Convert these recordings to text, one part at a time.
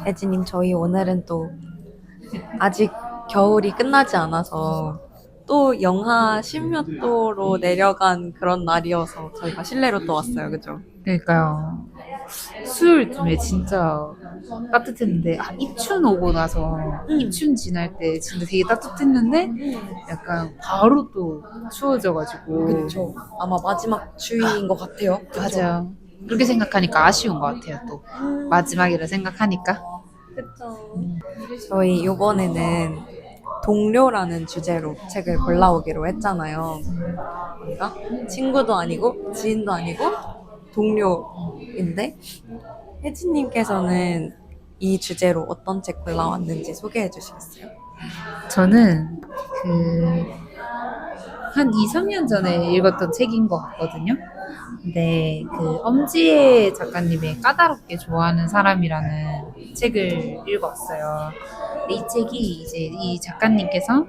혜진님, 저희 오늘은 또 아직 겨울이 끝나지 않아서 또 영하 10몇 도로 내려간 그런 날이어서 저희가 실내로 또 왔어요. 그죠? 그러니까요. 수요일쯤에 진짜 따뜻했는데 입춘 오고 나서 입춘 지날 때 진짜 되게 따뜻했는데 약간 바로 또 추워져가지고. 그쵸. 아마 마지막 주의인 것 같아요. 그쵸? 맞아요. 그렇게 생각하니까 아쉬운 것 같아요. 또 마지막이라 생각하니까. 그쵸. 저희 요번에는 동료라는 주제로 책을 골라오기로 했잖아요. 그러니까 친구도 아니고 지인도 아니고 동료인데 혜진님께서는 이 주제로 어떤 책 골라왔는지 소개해 주시겠어요? 저는 한 2, 3년 전에 읽었던 책인 것 같거든요. 근데 엄지혜 작가님의 까다롭게 좋아하는 사람이라는 책을 읽었어요. 근데 이 책이 이제 이 작가님께서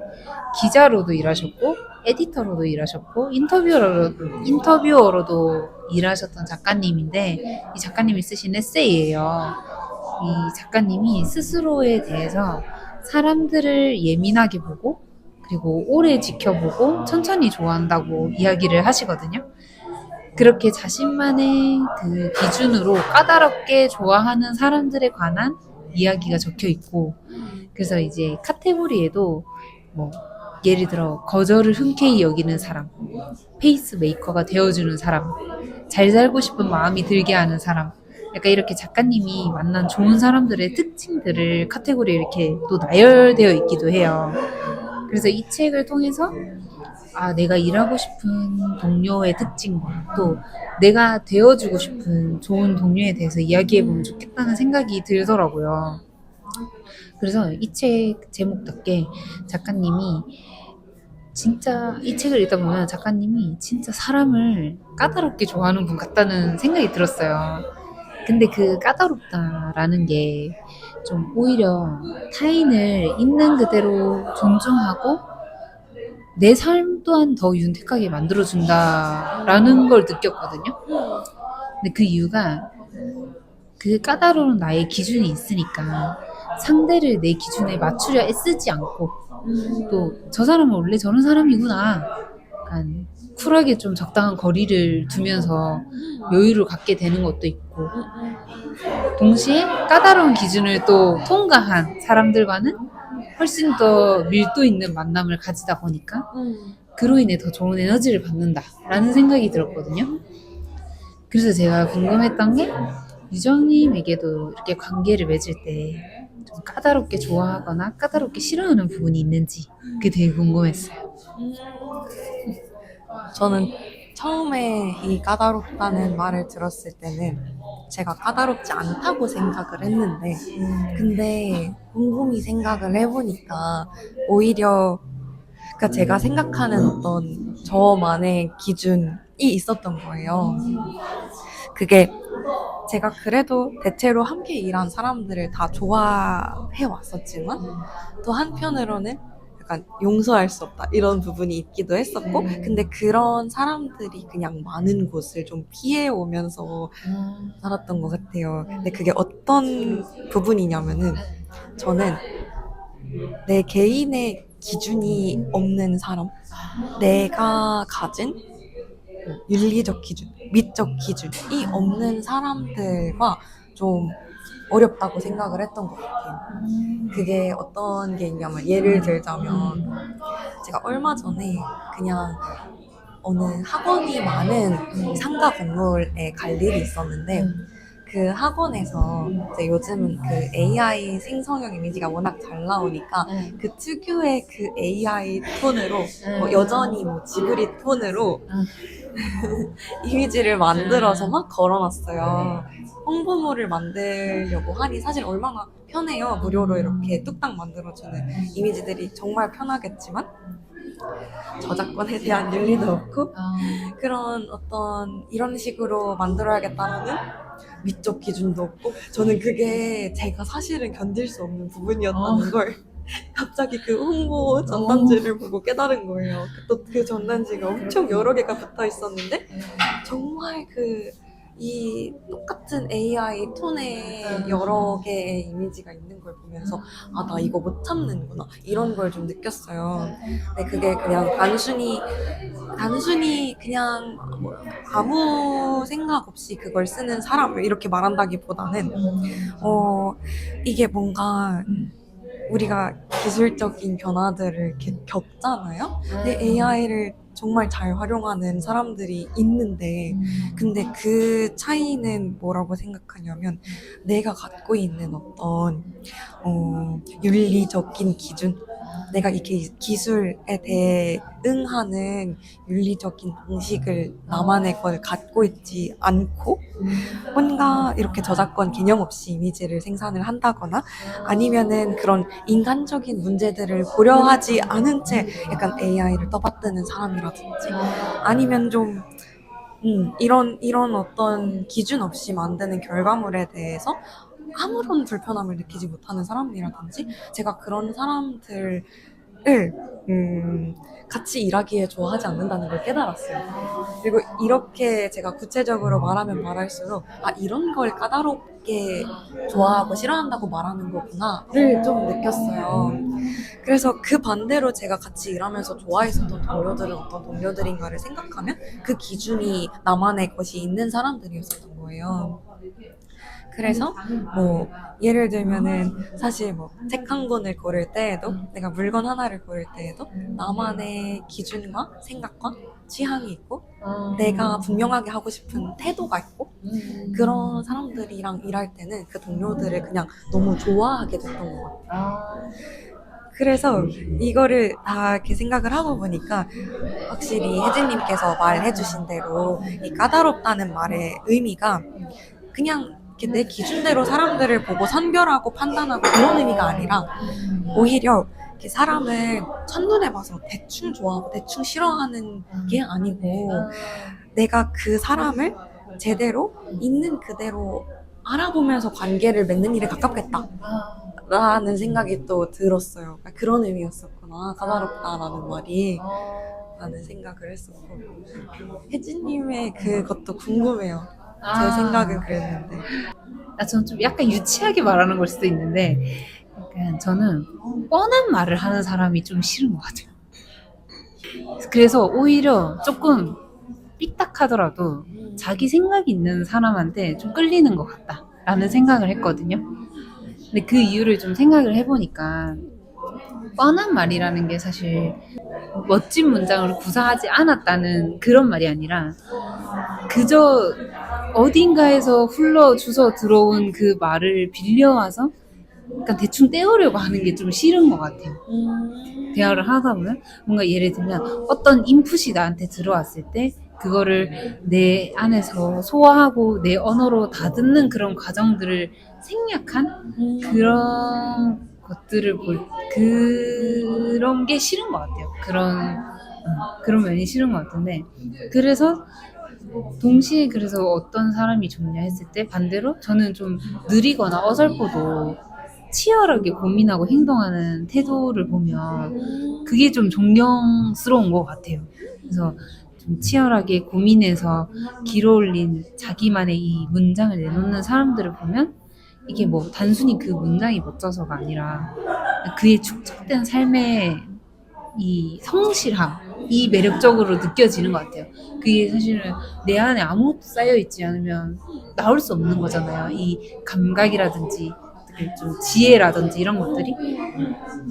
기자로도 일하셨고 에디터로도 일하셨고 인터뷰어로도 일하셨던 작가님인데, 이 작가님이 쓰신 에세이예요. 이 작가님이 스스로에 대해서 사람들을 예민하게 보고 그리고 오래 지켜보고 천천히 좋아한다고 이야기를 하시거든요. 그렇게 자신만의 기준으로 까다롭게 좋아하는 사람들에 관한 이야기가 적혀 있고, 그래서 이제 카테고리에도 뭐 예를 들어 거절을 흔쾌히 여기는 사람, 페이스메이커가 되어주는 사람, 잘 살고 싶은 마음이 들게 하는 사람, 약간 이렇게 작가님이 만난 좋은 사람들의 특징들을 카테고리에 이렇게 또 나열되어 있기도 해요. 그래서 이 책을 통해서 내가 일하고 싶은 동료의 특징과 또 내가 되어주고 싶은 좋은 동료에 대해서 이야기해보면 좋겠다는 생각이 들더라고요. 그래서 이 책 제목답게 작가님이 진짜 이 책을 읽다 보면 작가님이 진짜 사람을 까다롭게 좋아하는 분 같다는 생각이 들었어요. 근데 그 까다롭다라는 게 좀 오히려 타인을 있는 그대로 존중하고 내 삶 또한 더 윤택하게 만들어준다라는 걸 느꼈거든요. 근데 그 이유가 그 까다로운 나의 기준이 있으니까 상대를 내 기준에 맞추려 애쓰지 않고, 또 저 사람은 원래 저런 사람이구나, 약간 쿨하게 좀 적당한 거리를 두면서 여유를 갖게 되는 것도 있고, 동시에 까다로운 기준을 또 통과한 사람들과는 훨씬 더 밀도 있는 만남을 가지다 보니까 그로 인해 더 좋은 에너지를 받는다라는 생각이 들었거든요. 그래서 제가 궁금했던 게, 유정님에게도 이렇게 관계를 맺을 때 좀 까다롭게 좋아하거나 까다롭게 싫어하는 부분이 있는지, 그게 되게 궁금했어요. 저는 처음에 이 까다롭다는 말을 들었을 때는 제가 까다롭지 않다고 생각을 했는데, 근데 곰곰이 생각을 해보니까 오히려 그러니까 제가 생각하는 어떤 저만의 기준이 있었던 거예요. 그게 제가 그래도 대체로 함께 일한 사람들을 다 좋아해 왔었지만 또 한편으로는 약간 용서할 수 없다 이런 부분이 있기도 했었고, 근데 그런 사람들이 그냥 많은 곳을 좀 피해 오면서 살았던 것 같아요. 근데 그게 어떤 부분이냐면은 저는 내 개인의 기준이 없는 사람, 내가 가진 윤리적 기준, 미적 기준이 없는 사람들과 좀 어렵다고 생각을 했던 것 같아요. 그게 어떤 게 있냐면, 예를 들자면 제가 얼마 전에 그냥 어느 학원이 많은 상가 건물에 갈 일이 있었는데, 그 학원에서 이제 요즘은 그 AI 생성형 이미지가 워낙 잘 나오니까 그 특유의 그 AI 톤으로 뭐 여전히 뭐 지브리 톤으로 이미지를 만들어서 막 걸어놨어요. 홍보물을 만들려고 하니 사실 얼마나 편해요. 무료로 이렇게 뚝딱 만들어주는 이미지들이 정말 편하겠지만 저작권에 대한 윤리도 없고, 그런 어떤 이런 식으로 만들어야겠다는 미적 기준도 없고, 저는 그게 제가 사실은 견딜 수 없는 부분이었다는 걸 갑자기 그 홍보 전단지를 보고 깨달은 거예요. 또 그 전단지가 엄청 여러 개가 붙어 있었는데 정말 그 이 똑같은 AI 톤에 여러 개의 이미지가 있는 걸 보면서 아, 나 이거 못 참는구나 이런 걸 좀 느꼈어요. 근데 그게 그냥 단순히 그냥 뭐 아무 생각 없이 그걸 쓰는 사람을 이렇게 말한다기보다는 이게 뭔가 우리가 기술적인 변화들을 이렇게 겪잖아요. 근데 AI를 정말 잘 활용하는 사람들이 있는데, 근데 그 차이는 뭐라고 생각하냐면, 내가 갖고 있는 어떤, 윤리적인 기준? 내가 이 기술에 대해 응하는 윤리적인 방식을 나만의 걸 갖고 있지 않고, 뭔가 이렇게 저작권 개념 없이 이미지를 생산을 한다거나 아니면은 그런 인간적인 문제들을 고려하지 않은 채 약간 AI를 떠받드는 사람이라든지 아니면 좀 이런 어떤 기준 없이 만드는 결과물에 대해서 아무런 불편함을 느끼지 못하는 사람이라든지 제가 그런 사람들을 같이 일하기에 좋아하지 않는다는 걸 깨달았어요. 그리고 이렇게 제가 구체적으로 말하면 말할수록 아 이런 걸 까다롭게 좋아하고 싫어한다고 말하는 거구나를 좀 느꼈어요. 그래서 그 반대로 제가 같이 일하면서 좋아했었던 동료들은 어떤 동료들인가를 생각하면 그 기준이 나만의 것이 있는 사람들이었었던 거예요. 그래서 뭐 예를 들면은 사실 뭐 책 한 권을 고를 때에도 내가 물건 하나를 고를 때에도 나만의 기준과 생각과 취향이 있고 내가 분명하게 하고 싶은 태도가 있고 그런 사람들이랑 일할 때는 그 동료들을 그냥 너무 좋아하게 됐던 것 같아요. 그래서 이거를 다 이렇게 생각을 하고 보니까 확실히 혜진님께서 말해주신 대로 이 까다롭다는 말의 의미가 그냥 이렇게 내 기준대로 사람들을 보고 선별하고 판단하고 그런 의미가 아니라 오히려 이렇게 사람을 첫눈에 봐서 대충 좋아하고 대충 싫어하는 게 아니고 내가 그 사람을 제대로 있는 그대로 알아보면서 관계를 맺는 일에 가깝겠다 라는 생각이 또 들었어요. 그런 의미였었구나 까다롭다라는 말이 라는 생각을 했었고 혜진님의 그것도 궁금해요. 제 생각은 그랬는데. 저는 좀 약간 유치하게 말하는 걸 수도 있는데, 약간 저는 뻔한 말을 하는 사람이 좀 싫은 것 같아요. 그래서 오히려 조금 삐딱하더라도 자기 생각이 있는 사람한테 좀 끌리는 것 같다라는 생각을 했거든요. 근데 그 이유를 좀 생각을 해보니까 뻔한 말이라는 게 사실 멋진 문장으로 구사하지 않았다는 그런 말이 아니라 그저 어딘가에서 흘러 주워 들어온 그 말을 빌려와서 약간 대충 떼우려고 하는 게 좀 싫은 것 같아요. 대화를 하다 보면 뭔가 예를 들면 어떤 인풋이 나한테 들어왔을 때 그거를 내 안에서 소화하고 내 언어로 다듬는 그런 과정들을 생략한 그런 것들을 그런 게 싫은 것 같아요. 그런 면이 싫은 것 같은데 그래서 동시에 그래서 어떤 사람이 좋냐 했을 때 반대로 저는 좀 느리거나 어설퍼도 치열하게 고민하고 행동하는 태도를 보면 그게 좀 존경스러운 것 같아요. 그래서 좀 치열하게 고민해서 길어올린 자기만의 이 문장을 내놓는 사람들을 보면 이게 뭐 단순히 그 문장이 멋져서가 아니라 그의 축적된 삶의 이 성실함이 매력적으로 느껴지는 것 같아요. 그게 사실은 내 안에 아무것도 쌓여있지 않으면 나올 수 없는 거잖아요. 이 감각이라든지 좀 지혜라든지 이런 것들이.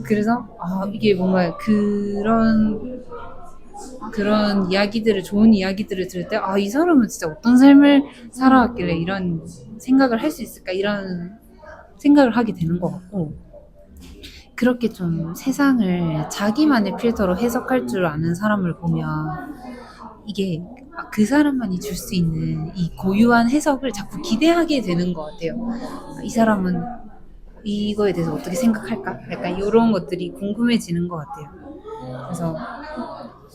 그래서 이게 뭔가 그런 이야기들을 좋은 이야기들을 들을 때 이 사람은 진짜 어떤 삶을 살아왔길래 이런 생각을 할 수 있을까 이런 생각을 하게 되는 것 같고 그렇게 좀 세상을 자기만의 필터로 해석할 줄 아는 사람을 보면 이게 그 사람만이 줄 수 있는 이 고유한 해석을 자꾸 기대하게 되는 것 같아요. 이 사람은 이거에 대해서 어떻게 생각할까? 약간 이런 것들이 궁금해지는 것 같아요. 그래서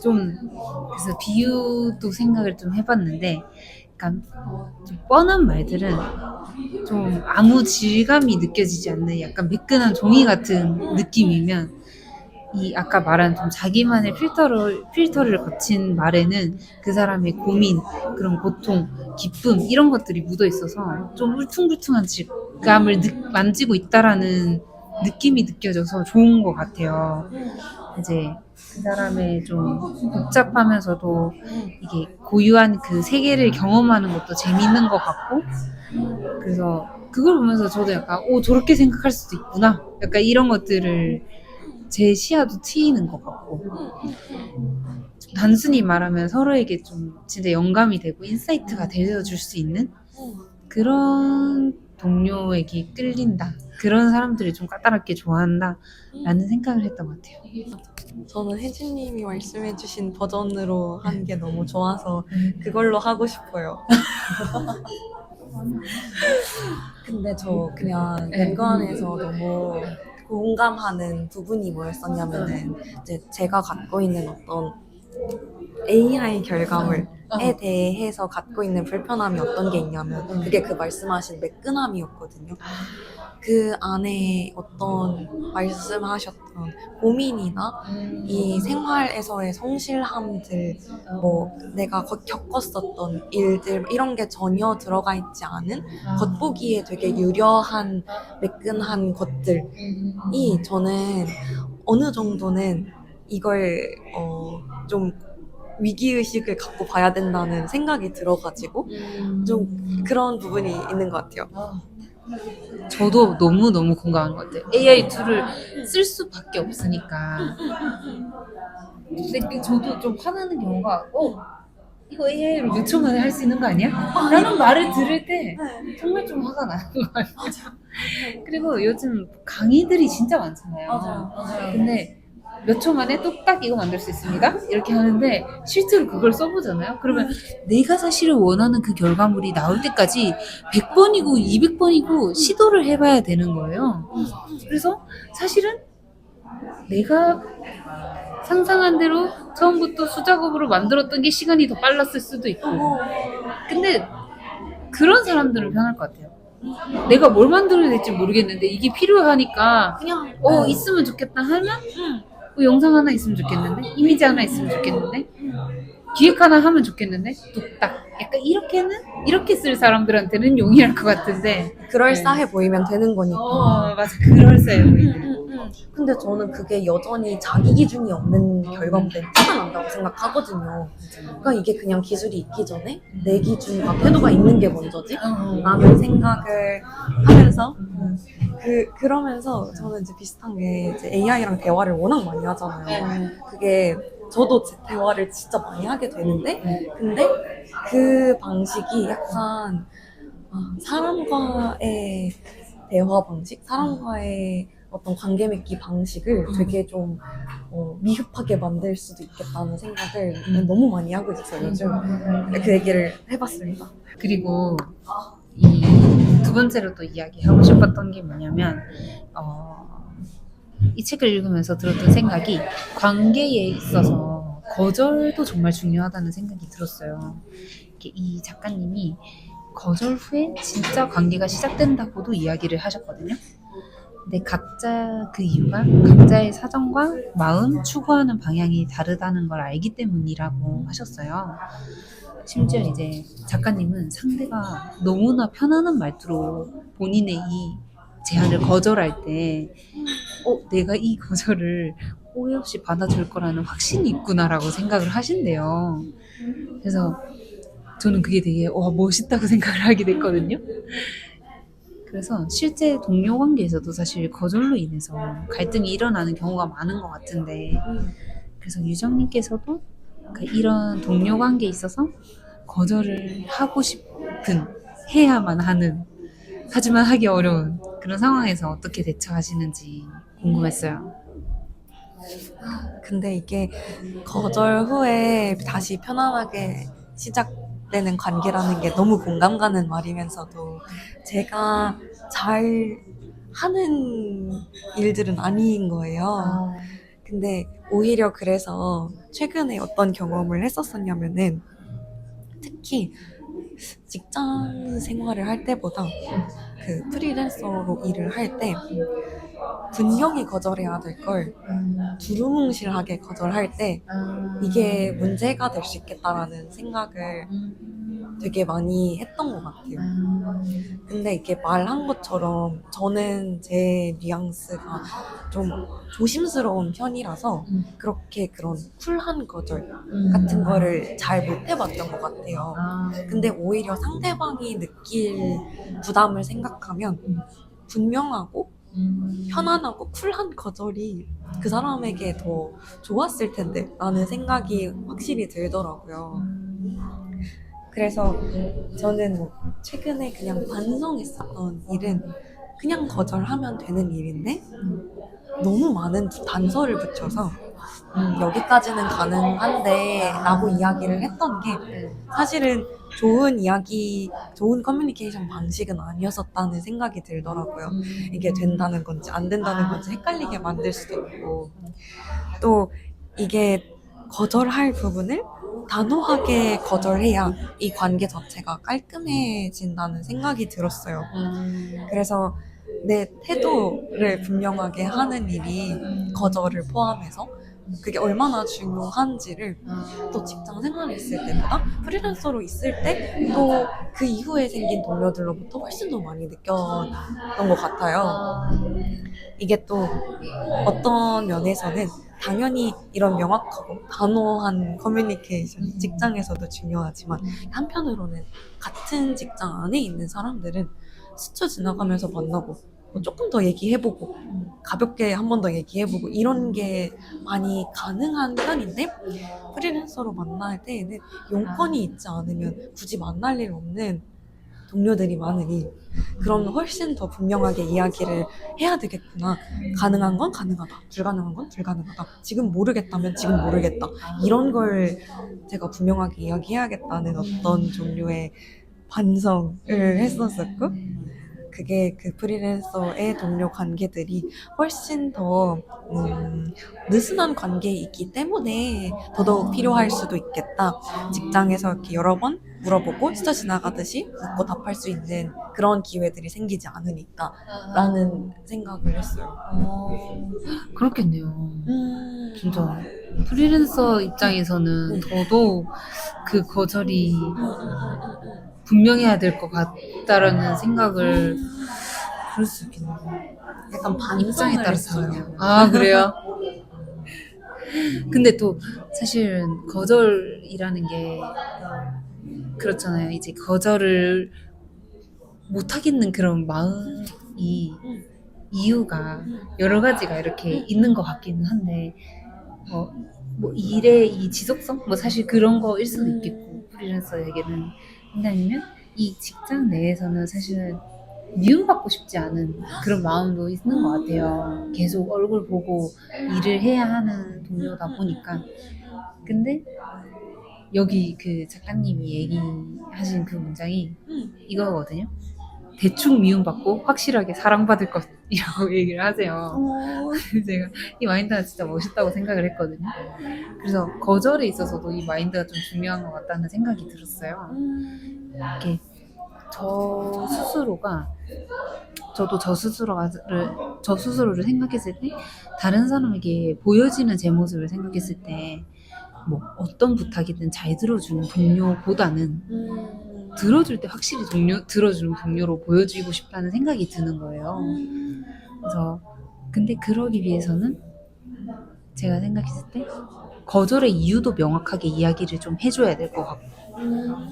그래서 비유도 생각을 좀 해봤는데, 약간 좀 뻔한 말들은 좀 아무 질감이 느껴지지 않는 약간 매끈한 종이 같은 느낌이면 이 아까 말한 좀 자기만의 필터를 거친 말에는 그 사람의 고민, 그런 고통, 기쁨 이런 것들이 묻어 있어서 좀 울퉁불퉁한 질감을 만지고 있다라는 느낌이 느껴져서 좋은 것 같아요. 이제 그 사람의 좀 복잡하면서도 이게 고유한 그 세계를 경험하는 것도 재밌는 것 같고, 그래서 그걸 보면서 저도 약간 오 저렇게 생각할 수도 있구나 약간 이런 것들을 제 시야도 트이는 것 같고, 좀 단순히 말하면 서로에게 좀 진짜 영감이 되고 인사이트가 되어줄 수 있는 그런 동료에게 끌린다, 그런 사람들을 좀 까다롭게 좋아한다 라는 생각을 했던 것 같아요. 저는 혜진님이 말씀해주신 버전으로 하는 게 너무 좋아서 그걸로 하고 싶어요. 근데 저 그냥 연관에서 너무 공감하는 부분이 뭐였었냐면은 이제 제가 갖고 있는 어떤 AI 결과물에 대해서 갖고 있는 불편함이 어떤 게 있냐면 그게 그 말씀하신 매끈함이었거든요. 그 안에 어떤 말씀하셨던 고민이나 이 생활에서의 성실함들, 뭐 내가 겪었었던 일들 이런 게 전혀 들어가 있지 않은 겉보기에 되게 유려한 매끈한 것들이 저는 어느 정도는 이걸 좀 위기의식을 갖고 봐야 된다는 생각이 들어가지고 좀 그런 부분이 있는 것 같아요. 저도 너무너무 공감하는 것 같아요. AI 툴을 쓸 수밖에 없으니까. 근데 저도 좀 화나는 경우가 이거 AI로 몇 초 만에 할 수 있는 거 아니야? 라는 말을 들을 때 정말 좀 화가 나는 것 같아요. 그리고 요즘 강의들이 진짜 많잖아요. 근데 몇 초 만에 뚝딱 이거 만들 수 있습니다. 이렇게 하는데 실제로 그걸 써보잖아요. 그러면 내가 사실은 원하는 그 결과물이 나올 때까지 100번이고 200번이고 시도를 해봐야 되는 거예요. 그래서 사실은 내가 상상한 대로 처음부터 수작업으로 만들었던 게 시간이 더 빨랐을 수도 있고, 근데 그런 사람들은 편할 것 같아요. 내가 뭘 만들어야 될지 모르겠는데 이게 필요하니까 그냥 있으면 좋겠다 하면 영상 하나 있으면 좋겠는데, 이미지 하나 있으면 좋겠는데, 기획 하나 하면 좋겠는데, 뚝딱 약간 이렇게 쓸 사람들한테는 용이할 것 같은데, 그럴싸해 보이면 되는 거니까. 맞아, 그럴싸해 보이네. 근데 저는 그게 여전히 자기 기준이 없는 결과물에 티가 난다고 생각하거든요. 그러니까 이게 그냥 기술이 있기 전에 내 기준과 태도가 있는 게 먼저지? 라는 생각을 하면서 그러면서 저는 이제 비슷한 게 이제 AI랑 대화를 워낙 많이 하잖아요. 그게 저도 제 대화를 진짜 많이 하게 되는데 근데 그 방식이 약간 사람과의 대화 방식, 사람과의 어떤 관계 맺기 방식을 되게 좀 미흡하게 만들 수도 있겠다는 생각을 너무 많이 하고 있어요, 요즘. 그 얘기를 해봤습니다. 그리고 이 두 번째로 또 이야기하고 싶었던 게 뭐냐면, 이 책을 읽으면서 들었던 생각이, 관계에 있어서 거절도 정말 중요하다는 생각이 들었어요. 이 작가님이 거절 후에 진짜 관계가 시작된다고도 이야기를 하셨거든요. 근데 각자 그 이유가 각자의 사정과 마음, 추구하는 방향이 다르다는 걸 알기 때문이라고 하셨어요. 심지어 이제 작가님은 상대가 너무나 편안한 말투로 본인의 이 제안을 거절할 때 내가 이 거절을 오해 없이 받아줄 거라는 확신이 있구나라고 생각을 하신대요. 그래서 저는 그게 되게 멋있다고 생각을 하게 됐거든요. 그래서 실제 동료 관계에서도 사실 거절로 인해서 갈등이 일어나는 경우가 많은 것 같은데, 그래서 유정님께서도 이런 동료 관계에 있어서 거절을 하고 싶은, 해야만 하는, 하지만 하기 어려운 그런 상황에서 어떻게 대처하시는지 궁금했어요. 근데 이게 거절 후에 다시 편안하게 시작되는 관계라는 게 너무 공감 가는 말이면서도 제가 잘 하는 일들은 아닌 거예요. 근데 오히려 그래서 최근에 어떤 경험을 했었었냐면은 특히 직장 생활을 할 때보다 그 프리랜서로 일을 할 때 분명히 거절해야 될 걸 두루뭉실하게 거절할 때 이게 문제가 될 수 있겠다라는 생각을 되게 많이 했던 것 같아요. 근데 이게 말한 것처럼 저는 제 뉘앙스가 좀 조심스러운 편이라서 그렇게 그런 쿨한 거절 같은 거를 잘 못 해봤던 것 같아요. 근데 오히려 상대방이 느낄 부담을 생각하면 분명하고 편안하고 쿨한 거절이 그 사람에게 더 좋았을 텐데 라는 생각이 확실히 들더라고요. 그래서 저는 뭐 최근에 그냥 반성했었던 일은 그냥 거절하면 되는 일인데 너무 많은 단서를 붙여서 여기까지는 가능한데 라고 이야기를 했던 게 사실은 좋은 이야기, 좋은 커뮤니케이션 방식은 아니었었다는 생각이 들더라고요. 이게 된다는 건지 안 된다는 건지 헷갈리게 만들 수도 있고 또 이게 거절할 부분을 단호하게 거절해야 이 관계 자체가 깔끔해진다는 생각이 들었어요. 그래서 내 태도를 분명하게 하는 일이 거절을 포함해서 그게 얼마나 중요한지를 또 직장 생활에 있을 때보다 프리랜서로 있을 때 또 그 이후에 생긴 동료들로부터 훨씬 더 많이 느꼈던 것 같아요. 이게 또 어떤 면에서는 당연히 이런 명확하고 단호한 커뮤니케이션이 직장에서도 중요하지만 한편으로는 같은 직장 안에 있는 사람들은 스쳐 지나가면서 만나고 뭐 조금 더 얘기해보고 가볍게 한 번 더 얘기해보고 이런 게 많이 가능한 편인데 프리랜서로 만날 때에는 용건이 있지 않으면 굳이 만날 일 없는 동료들이 많으니 그럼 훨씬 더 분명하게 이야기를 해야 되겠구나. 가능한 건 가능하다. 불가능한 건 불가능하다. 지금 모르겠다면 지금 모르겠다. 이런 걸 제가 분명하게 이야기해야겠다는 어떤 종류의 반성을 했었었고 그게 그 프리랜서의 동료 관계들이 훨씬 더 느슨한 관계이기 때문에 더더욱 필요할 수도 있겠다. 직장에서 이렇게 여러 번 물어보고 스쳐 지나가듯이 묻고 답할 수 있는 그런 기회들이 생기지 않으니까 라는 생각을 했어요. 그렇겠네요. 진짜 프리랜서 입장에서는 더더욱 그 거절이 분명해야 될 것 같다라는 생각을 그럴 수 있겠네요. 약간 입장에 반성을 따라서 했어요. 다르네요. 아, 그래요? 근데 또 사실은 거절이라는 게 그렇잖아요. 이제 거절을 못 하겠는 그런 마음이 이유가 여러 가지가 이렇게 있는 것 같기는 한데 뭐 일의 이 지속성? 뭐 사실 그런 거일 수도 있겠고 프리랜서에게는 근데 아니면 이 직장 내에서는 사실은 미움받고 싶지 않은 그런 마음도 있는 것 같아요. 계속 얼굴 보고 일을 해야 하는 동료다 보니까 근데 여기 그 작가님이 얘기하신 그 문장이 이거거든요. 대충 미움받고 확실하게 사랑받을 것이라고 얘기를 하세요. 제가 이 마인드가 진짜 멋있다고 생각을 했거든요. 그래서 거절에 있어서도 이 마인드가 좀 중요한 것 같다는 생각이 들었어요. 이렇게 저 스스로가 저도 저 스스로를 생각했을 때 다른 사람에게 보여지는 제 모습을 생각했을 때 뭐 어떤 부탁이든 잘 들어주는 동료보다는 들어줄 때 확실히 들어주는 동료로 보여주고 싶다는 생각이 드는 거예요. 그래서 근데 그러기 위해서는 제가 생각했을 때 거절의 이유도 명확하게 이야기를 좀 해줘야 될 것 같고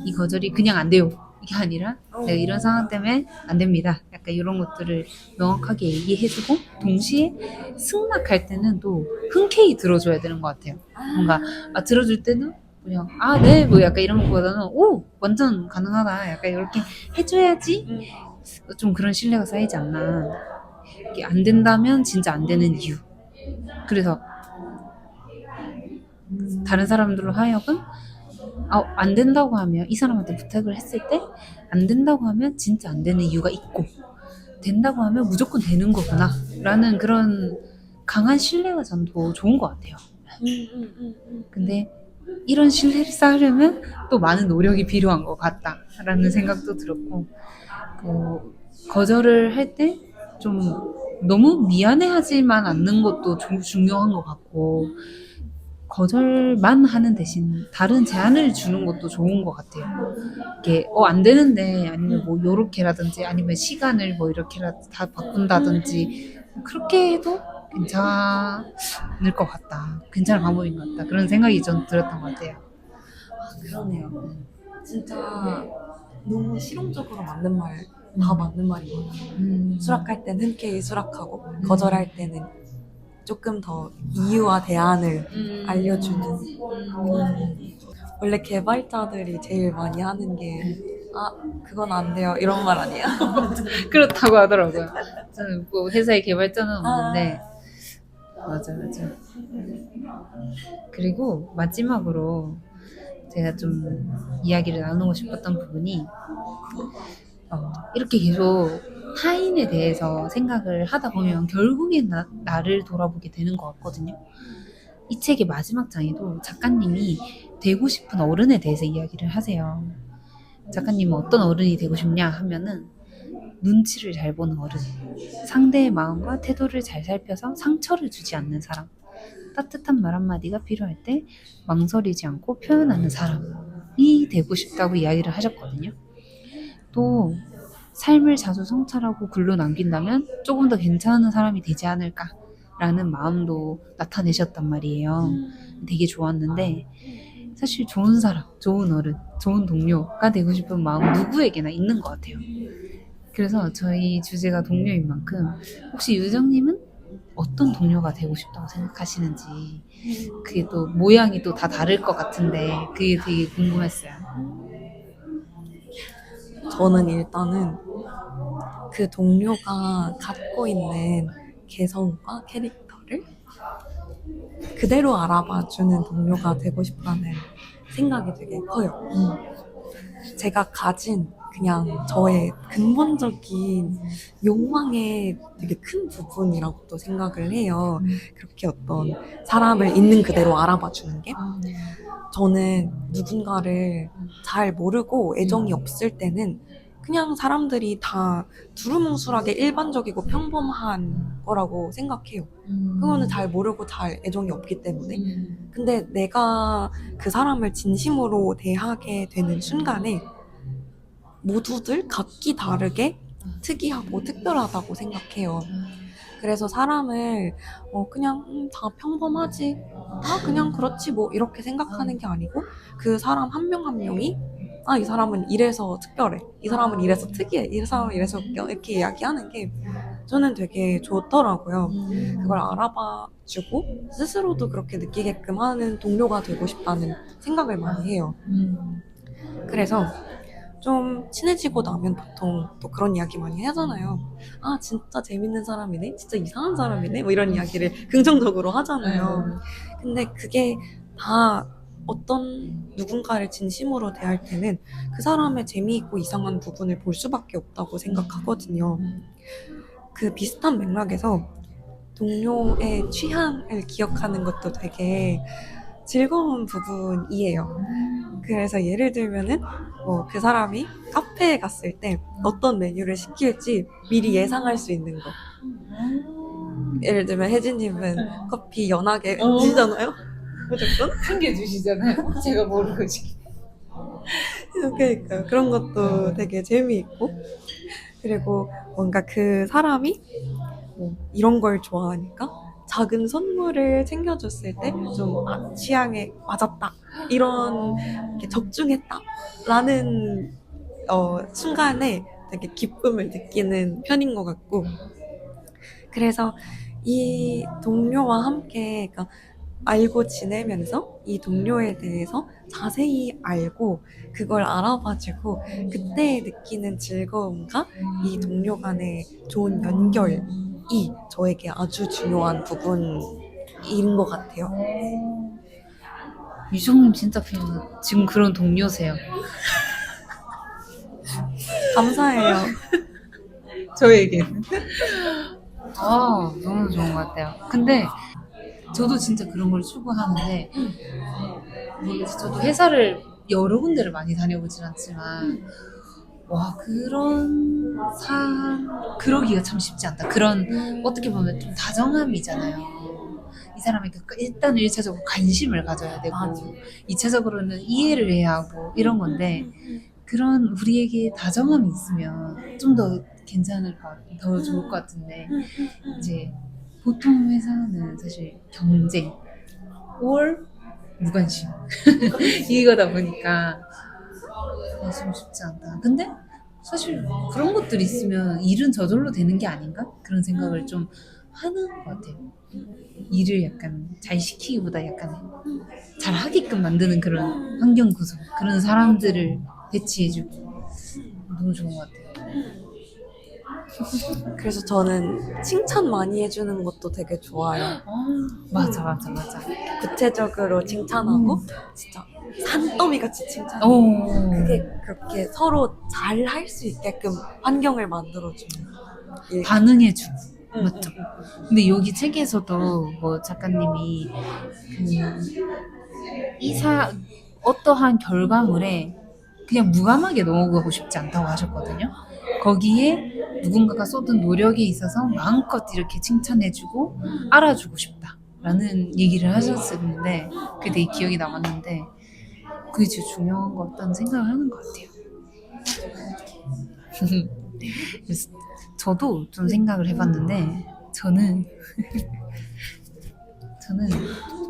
이 거절이 그냥 안 돼요 이게 아니라 내가 이런 상황 때문에 안 됩니다 약간 이런 것들을 명확하게 얘기해주고 동시에 승낙할 때는 또 흔쾌히 들어줘야 되는 것 같아요. 뭔가 들어줄 때는 그냥 네 뭐 약간 이런 것보다는 오 완전 가능하다 약간 이렇게 해줘야지 좀 그런 신뢰가 쌓이지 않나. 이게 안 된다면 진짜 안 되는 이유. 그래서 다른 사람들로 하여금 안 된다고 하면 이 사람한테 부탁을 했을 때 안 된다고 하면 진짜 안 되는 이유가 있고 된다고 하면 무조건 되는 거구나 라는 그런 강한 신뢰가 전 더 좋은 것 같아요. 근데 이런 신뢰를 쌓으려면 또 많은 노력이 필요한 것 같다라는 생각도 들었고 거절을 할 때 좀 너무 미안해하지만 않는 것도 중요한 것 같고 거절만 하는 대신 다른 제안을 주는 것도 좋은 것 같아요. 이게 안 되는데 아니면 뭐 요렇게라든지 아니면 시간을 뭐 이렇게라도 다 바꾼다든지 그렇게 해도 괜찮을 것 같다. 괜찮은 방법인 것 같다. 그런 생각이 좀 들었던 것 같아요. 그러네요. 진짜 너무 실용적으로 맞는 말, 다 맞는 말인 것 같아요. 수락할 땐 흔쾌히 수락하고 거절할 때는 조금 더 이유와 대안을 알려주는. 원래 개발자들이 제일 많이 하는 게 그건 안 돼요 이런 말 아니에요? 그렇다고 하더라고요. 저는 뭐 회사의 개발자는 없는데 맞아. 그리고 마지막으로 제가 좀 이야기를 나누고 싶었던 부분이 이렇게 계속 타인에 대해서 생각을 하다 보면 결국엔 나를 돌아보게 되는 것 같거든요. 이 책의 마지막 장에도 작가님이 되고 싶은 어른에 대해서 이야기를 하세요. 작가님은 어떤 어른이 되고 싶냐 하면은 눈치를 잘 보는 어른, 상대의 마음과 태도를 잘 살펴서 상처를 주지 않는 사람, 따뜻한 말 한마디가 필요할 때 망설이지 않고 표현하는 사람이 되고 싶다고 이야기를 하셨거든요. 또 삶을 자주 성찰하고 글로 남긴다면 조금 더 괜찮은 사람이 되지 않을까라는 마음도 나타내셨단 말이에요. 되게 좋았는데 사실 좋은 사람, 좋은 어른, 좋은 동료가 되고 싶은 마음 누구에게나 있는 것 같아요. 그래서 저희 주제가 동료인 만큼 혹시 유정님은 어떤 동료가 되고 싶다고 생각하시는지 그게 또 모양이 또 다 다를 것 같은데 그게 되게 궁금했어요. 저는 일단은 그 동료가 갖고 있는 개성과 캐릭터를 그대로 알아봐주는 동료가 되고 싶다는 생각이 되게 커요. 제가 가진 그냥 저의 근본적인 욕망의 되게 큰 부분이라고도 생각을 해요. 그렇게 어떤 사람을 있는 그대로 알아봐 주는 게. 저는 누군가를 잘 모르고 애정이 없을 때는 그냥 사람들이 다 두루뭉술하게 일반적이고 평범한 거라고 생각해요. 그거는 잘 모르고 잘 애정이 없기 때문에. 근데 내가 그 사람을 진심으로 대하게 되는 순간에 모두들 각기 다르게 특이하고 특별하다고 생각해요. 그래서 사람을 그냥 다 평범하지, 다 그냥 그렇지 뭐 이렇게 생각하는 게 아니고 그 사람 한 명 한 명이 이 사람은 이래서 특별해, 이 사람은 이래서 특이해, 이 사람은 이래서 웃겨 이렇게 이야기하는 게 저는 되게 좋더라고요. 그걸 알아봐주고 스스로도 그렇게 느끼게끔 하는 동료가 되고 싶다는 생각을 많이 해요. 그래서 좀 친해지고 나면 보통 또 그런 이야기 많이 하잖아요. 진짜 재밌는 사람이네? 진짜 이상한 사람이네? 뭐 이런 이야기를 긍정적으로 하잖아요. 근데 그게 다 어떤 누군가를 진심으로 대할 때는 그 사람의 재미있고 이상한 부분을 볼 수밖에 없다고 생각하거든요. 그 비슷한 맥락에서 동료의 취향을 기억하는 것도 되게 즐거운 부분이에요. 그래서 예를 들면은 그 사람이 카페에 갔을 때 어떤 메뉴를 시킬지 미리 예상할 수 있는 거. 예를 들면 혜진님은 커피 연하게 드시잖아요? 무조건? 챙겨주시잖아요. 제가 모르고 지금. 그러니까 그런 것도 되게 재미있고, 그리고 뭔가 그 사람이 이런 걸 좋아하니까 작은 선물을 챙겨줬을 때 좀 취향에 맞았다, 이런 적중했다 라는 순간에 되게 기쁨을 느끼는 편인 것 같고, 그래서 이 동료와 함께 그러니까 알고 지내면서 이 동료에 대해서 자세히 알고 그걸 알아봐주고 그때 느끼는 즐거움과 이 동료 간의 좋은 연결이 저에게 아주 중요한 부분인 것 같아요. 유정님 진짜 지금 그런 동료세요. 감사해요. 저에게는. 너무 좋은 것 같아요. 근데 저도 진짜 그런 걸 추구하는데 모르겠어요. 저도 회사를 여러 군데를 많이 다녀보진 않지만 와, 그러기가 참 쉽지 않다. 그런, 어떻게 보면 좀 다정함이잖아요. 이 사람에게 일단 1차적으로 관심을 가져야 되고, 맞아. 2차적으로는 이해를 해야 하고, 이런 건데, 그런 우리에게 다정함이 있으면 좀 더 괜찮을 것 같아. 더 좋을 것 같은데, 이제, 보통 회사는 사실 경쟁, or 무관심. 이거다 보니까, 좀 쉽지 않다. 근데 사실 그런 것들이 있으면 일은 저절로 되는 게 아닌가? 그런 생각을 좀 하는 것 같아요. 일을 약간 잘 시키기보다 약간 잘 하게끔 만드는 그런 환경 구성, 그런 사람들을 배치해주고 너무 좋은 것 같아요. 그래서 저는 칭찬 많이 해주는 것도 되게 좋아요. 맞아, 맞아, 맞아. 구체적으로 칭찬하고 진짜 산더미 같이 칭찬하고 오, 그게 그렇게 서로 잘 할 수 있게끔 환경을 만들어주는 일. 반응해주고. 응, 맞죠? 응, 근데 여기 책에서도 뭐 작가님이 어떠한 결과물에 그냥 무감하게 넘어가고 싶지 않다고 하셨거든요. 거기에 누군가가 쏟은 노력에 있어서 마음껏 이렇게 칭찬해주고 알아주고 싶다라는 얘기를 하셨었는데 그게 되게 기억이 남았는데 그게 제일 중요한 것 같다는 생각을 하는 것 같아요. 그래서 저도 좀 생각을 해봤는데 저는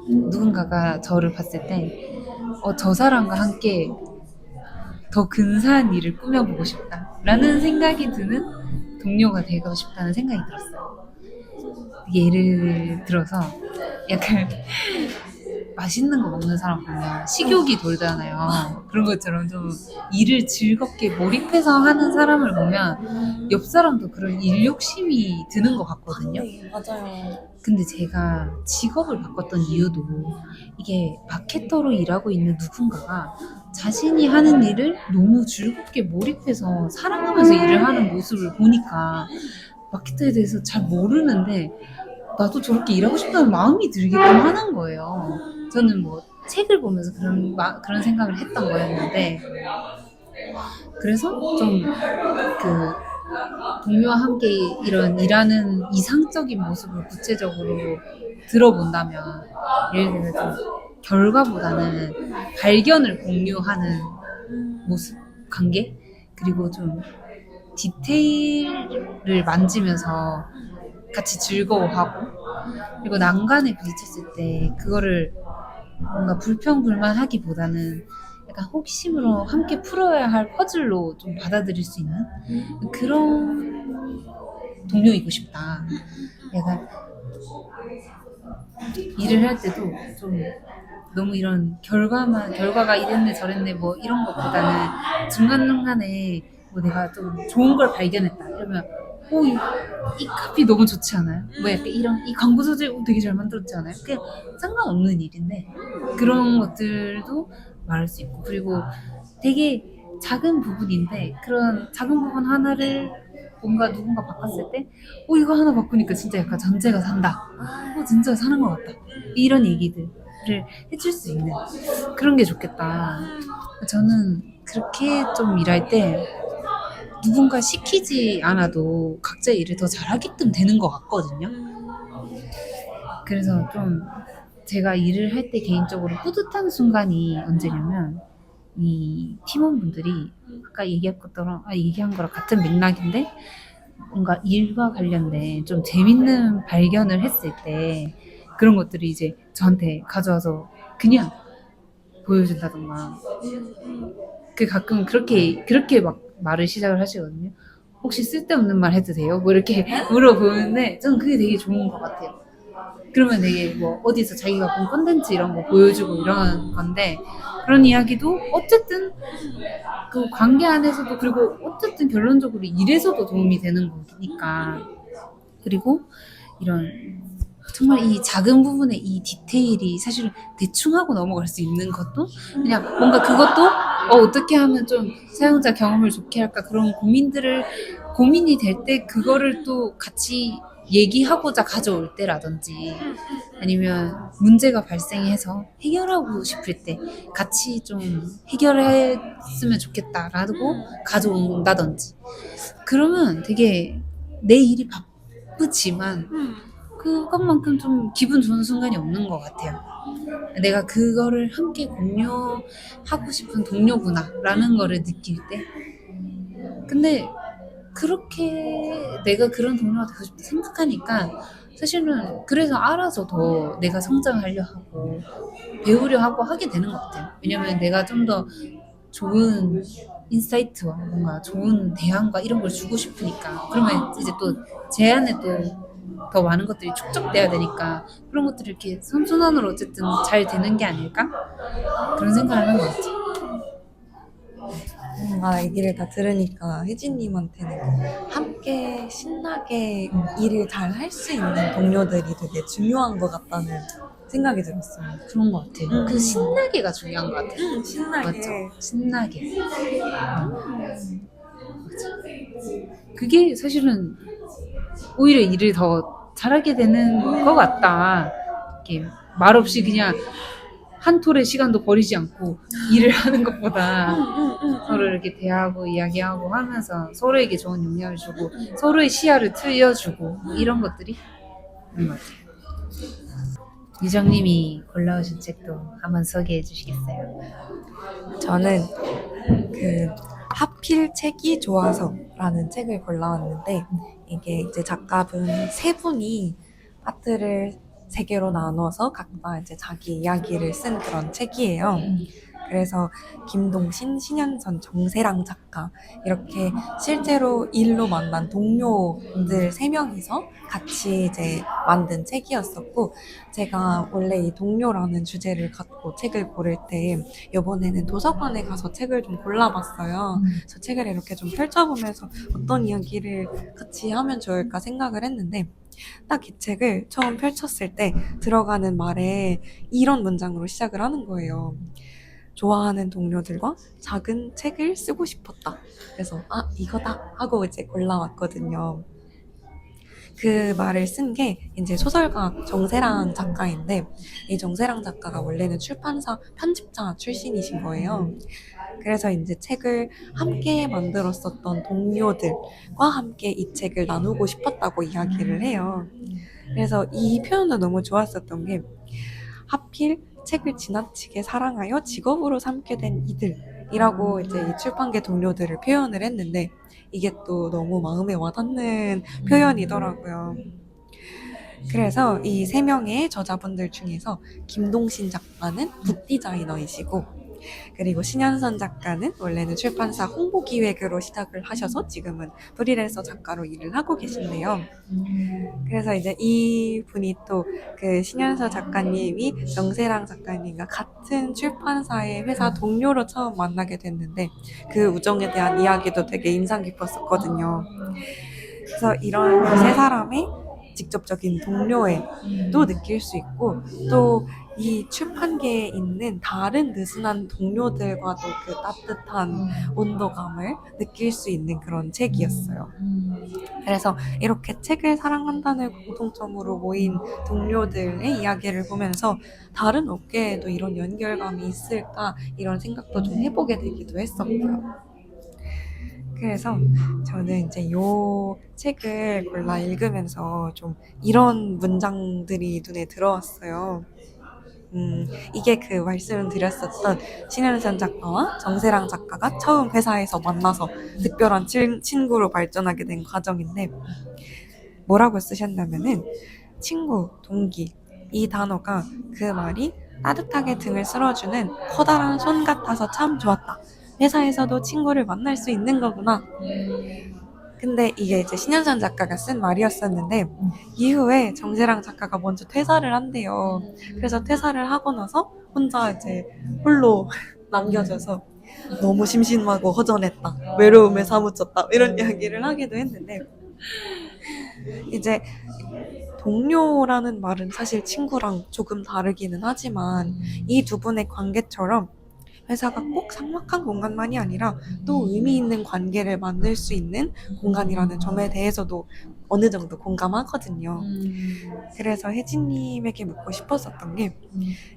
누군가가 저를 봤을 때 저 사람과 함께 더 근사한 일을 꾸며보고 싶다라는 생각이 드는 동료가 되고 싶다는 생각이 들었어요. 예를 들어서 약간 맛있는 거 먹는 사람 보면 식욕이 돌잖아요. 그런 것처럼 좀 일을 즐겁게 몰입해서 하는 사람을 보면 옆 사람도 그런 일 욕심이 드는 것 같거든요. 네, 맞아요. 근데 제가 직업을 바꿨던 이유도 이게 마케터로 일하고 있는 누군가가 자신이 하는 일을 너무 즐겁게 몰입해서 사랑하면서 일을 하는 모습을 보니까 마케터에 대해서 잘 모르는데 나도 저렇게 일하고 싶다는 마음이 들기도 하는 거예요. 저는 뭐 책을 보면서 그런 생각을 했던 거였는데 그래서 좀 그 동료와 함께 이런 일하는 이상적인 모습을 구체적으로 들어본다면 예를 들면 좀 결과보다는 발견을 공유하는 모습, 관계 그리고 좀 디테일을 만지면서 같이 즐거워하고 그리고 난관에 부딪혔을 때 그거를 뭔가 불평불만하기보다는 약간 호기심으로 함께 풀어야 할 퍼즐로 좀 받아들일 수 있는 그런 동료이고 싶다. 약간 일을 할 때도 좀 너무 이런 결과가 이랬네 저랬네 뭐 이런 것보다는 중간중간에 뭐 내가 좀 좋은 걸 발견했다 이러면 이 카피 너무 좋지 않아요? 뭐 약간 이 광고 소재 되게 잘 만들었지 않아요? 그냥 상관없는 일인데 그런 것들도 말할 수 있고 그리고 되게 작은 부분인데 그런 작은 부분 하나를 뭔가 누군가 바꿨을 때 이거 하나 바꾸니까 진짜 약간 전체가 산다. 진짜 사는 것 같다. 이런 얘기들을 해줄 수 있는 그런 게 좋겠다. 저는 그렇게 좀 일할 때 누군가 시키지 않아도 각자의 일을 더 잘하게끔 되는 것 같거든요. 그래서 좀 제가 일을 할 때 개인적으로 뿌듯한 순간이 언제냐면 이 팀원분들이 아까 얘기한 거랑 같은 맥락인데 뭔가 일과 관련된 좀 재밌는 발견을 했을 때 그런 것들을 이제 저한테 가져와서 그냥 보여준다던가 가끔 그렇게 막 말을 시작을 하시거든요. 혹시 쓸데없는 말 해도 돼요? 뭐 이렇게 물어보는데 저는 그게 되게 좋은 것 같아요. 그러면 되게 뭐 어디서 자기가 본 컨텐츠 이런 거 보여주고 이런 건데 그런 이야기도 어쨌든 그 관계 안에서도 그리고 어쨌든 결론적으로 일에서도 도움이 되는 거니까 그리고 이런 정말 이 작은 부분의 이 디테일이 사실은 대충 하고 넘어갈 수 있는 것도 그냥 뭔가 그것도 어떻게 하면 좀 사용자 경험을 좋게 할까 그런 고민이 될 때 그거를 또 같이 얘기하고자 가져올 때라든지 아니면 문제가 발생해서 해결하고 싶을 때 같이 좀 해결했으면 좋겠다라고 가져온다든지 그러면 되게 내 일이 바쁘지만 그것만큼 좀 기분 좋은 순간이 없는 것 같아요. 내가 그거를 함께 공유하고 싶은 동료구나라는 거를 느낄 때. 근데 그렇게 내가 그런 동료가 되고 싶다 생각하니까 사실은 그래서 알아서 더 내가 성장하려 하고 배우려 하고 하게 되는 것 같아요. 왜냐면 내가 좀 더 좋은 인사이트와 뭔가 좋은 대안과 이런 걸 주고 싶으니까 그러면 이제 또 제 안에 또 더 많은 것들이 축적돼야 되니까 그런 것들이 이렇게 선순환으로 어쨌든 잘 되는 게 아닐까? 그런 생각을 하는 것 같아요. 뭔가 얘기를 다 들으니까 혜진님한테는 함께 신나게 일을 잘 할 수 있는 동료들이 되게 중요한 것 같다는 생각이 들었어요. 그런 것 같아요. 그 신나게가 중요한 것 같아요. 신나게. 맞죠? 신나게. 그게 사실은 오히려 일을 더 잘하게 되는 것 같다. 이렇게 말없이 그냥 한 톨의 시간도 버리지 않고 일을 하는 것보다 서로 이렇게 대하고 이야기하고 하면서 서로에게 좋은 영향을 주고 서로의 시야를 트여주고 뭐 이런 것들이 있는 것 같아요. 유정님이 골라오신 책도 한번 소개해 주시겠어요? 저는 그 하필 책이 좋아서라는 책을 골라왔는데 이게 이제 작가분 세 분이 파트를 세 개로 나눠서 각자 이제 자기 이야기를 쓴 그런 책이에요. 그래서 김동신, 신현선, 정세랑 작가 이렇게 실제로 일로 만난 동료들 세 명이서 같이 이제 만든 책이었었고 제가 원래 이 동료라는 주제를 갖고 책을 고를 때 이번에는 도서관에 가서 책을 좀 골라봤어요. 저 책을 이렇게 좀 펼쳐보면서 어떤 이야기를 같이 하면 좋을까 생각을 했는데 딱 이 책을 처음 펼쳤을 때 들어가는 말에 이런 문장으로 시작을 하는 거예요. 좋아하는 동료들과 작은 책을 쓰고 싶었다. 그래서 이거다 하고 이제 골라왔거든요. 그 말을 쓴 게 이제 소설가 정세랑 작가인데 이 정세랑 작가가 원래는 출판사 편집자 출신이신 거예요. 그래서 이제 책을 함께 만들었었던 동료들과 함께 이 책을 나누고 싶었다고 이야기를 해요. 그래서 이 표현도 너무 좋았었던 게 하필 책을 지나치게 사랑하여 직업으로 삼게 된 이들이라고 이제 이 출판계 동료들을 표현을 했는데 이게 또 너무 마음에 와닿는 표현이더라고요. 그래서 이 세 명의 저자분들 중에서 김동신 작가는 북 디자이너이시고 그리고 신현선 작가는 원래는 출판사 홍보기획으로 시작을 하셔서 지금은 프리랜서 작가로 일을 하고 계신데요. 그래서 이제 이 분이 또 그 신현서 작가님이 정세랑 작가님과 같은 출판사의 회사 동료로 처음 만나게 됐는데 그 우정에 대한 이야기도 되게 인상 깊었었거든요. 그래서 이런 세 사람의 직접적인 동료애도 느낄 수 있고 또 이 출판계에 있는 다른 느슨한 동료들과도 그 따뜻한 온도감을 느낄 수 있는 그런 책이었어요. 그래서 이렇게 책을 사랑한다는 공통점으로 모인 동료들의 이야기를 보면서 다른 업계에도 이런 연결감이 있을까 이런 생각도 좀 해보게 되기도 했었고요. 그래서 저는 이제 이 책을 골라 읽으면서 좀 이런 문장들이 눈에 들어왔어요. 이게 그 말씀을 드렸었던 신현선 작가와 정세랑 작가가 처음 회사에서 만나서 특별한 친구로 발전하게 된 과정인데 뭐라고 쓰셨냐면은 친구, 동기 이 단어가 그 말이 따뜻하게 등을 쓸어주는 커다란 손 같아서 참 좋았다. 회사에서도 친구를 만날 수 있는 거구나. 근데 이게 이제 신현선 작가가 쓴 말이었었는데 이후에 정세랑 작가가 먼저 퇴사를 한대요. 그래서 퇴사를 하고 나서 혼자 이제 홀로 남겨져서 너무 심심하고 허전했다. 외로움에 사무쳤다. 이런 이야기를 하기도 했는데 이제 동료라는 말은 사실 친구랑 조금 다르기는 하지만 이 두 분의 관계처럼 회사가 꼭 삭막한 공간만이 아니라 또 의미 있는 관계를 만들 수 있는 공간이라는 점에 대해서도 어느 정도 공감하거든요. 그래서 혜진님에게 묻고 싶었었던 게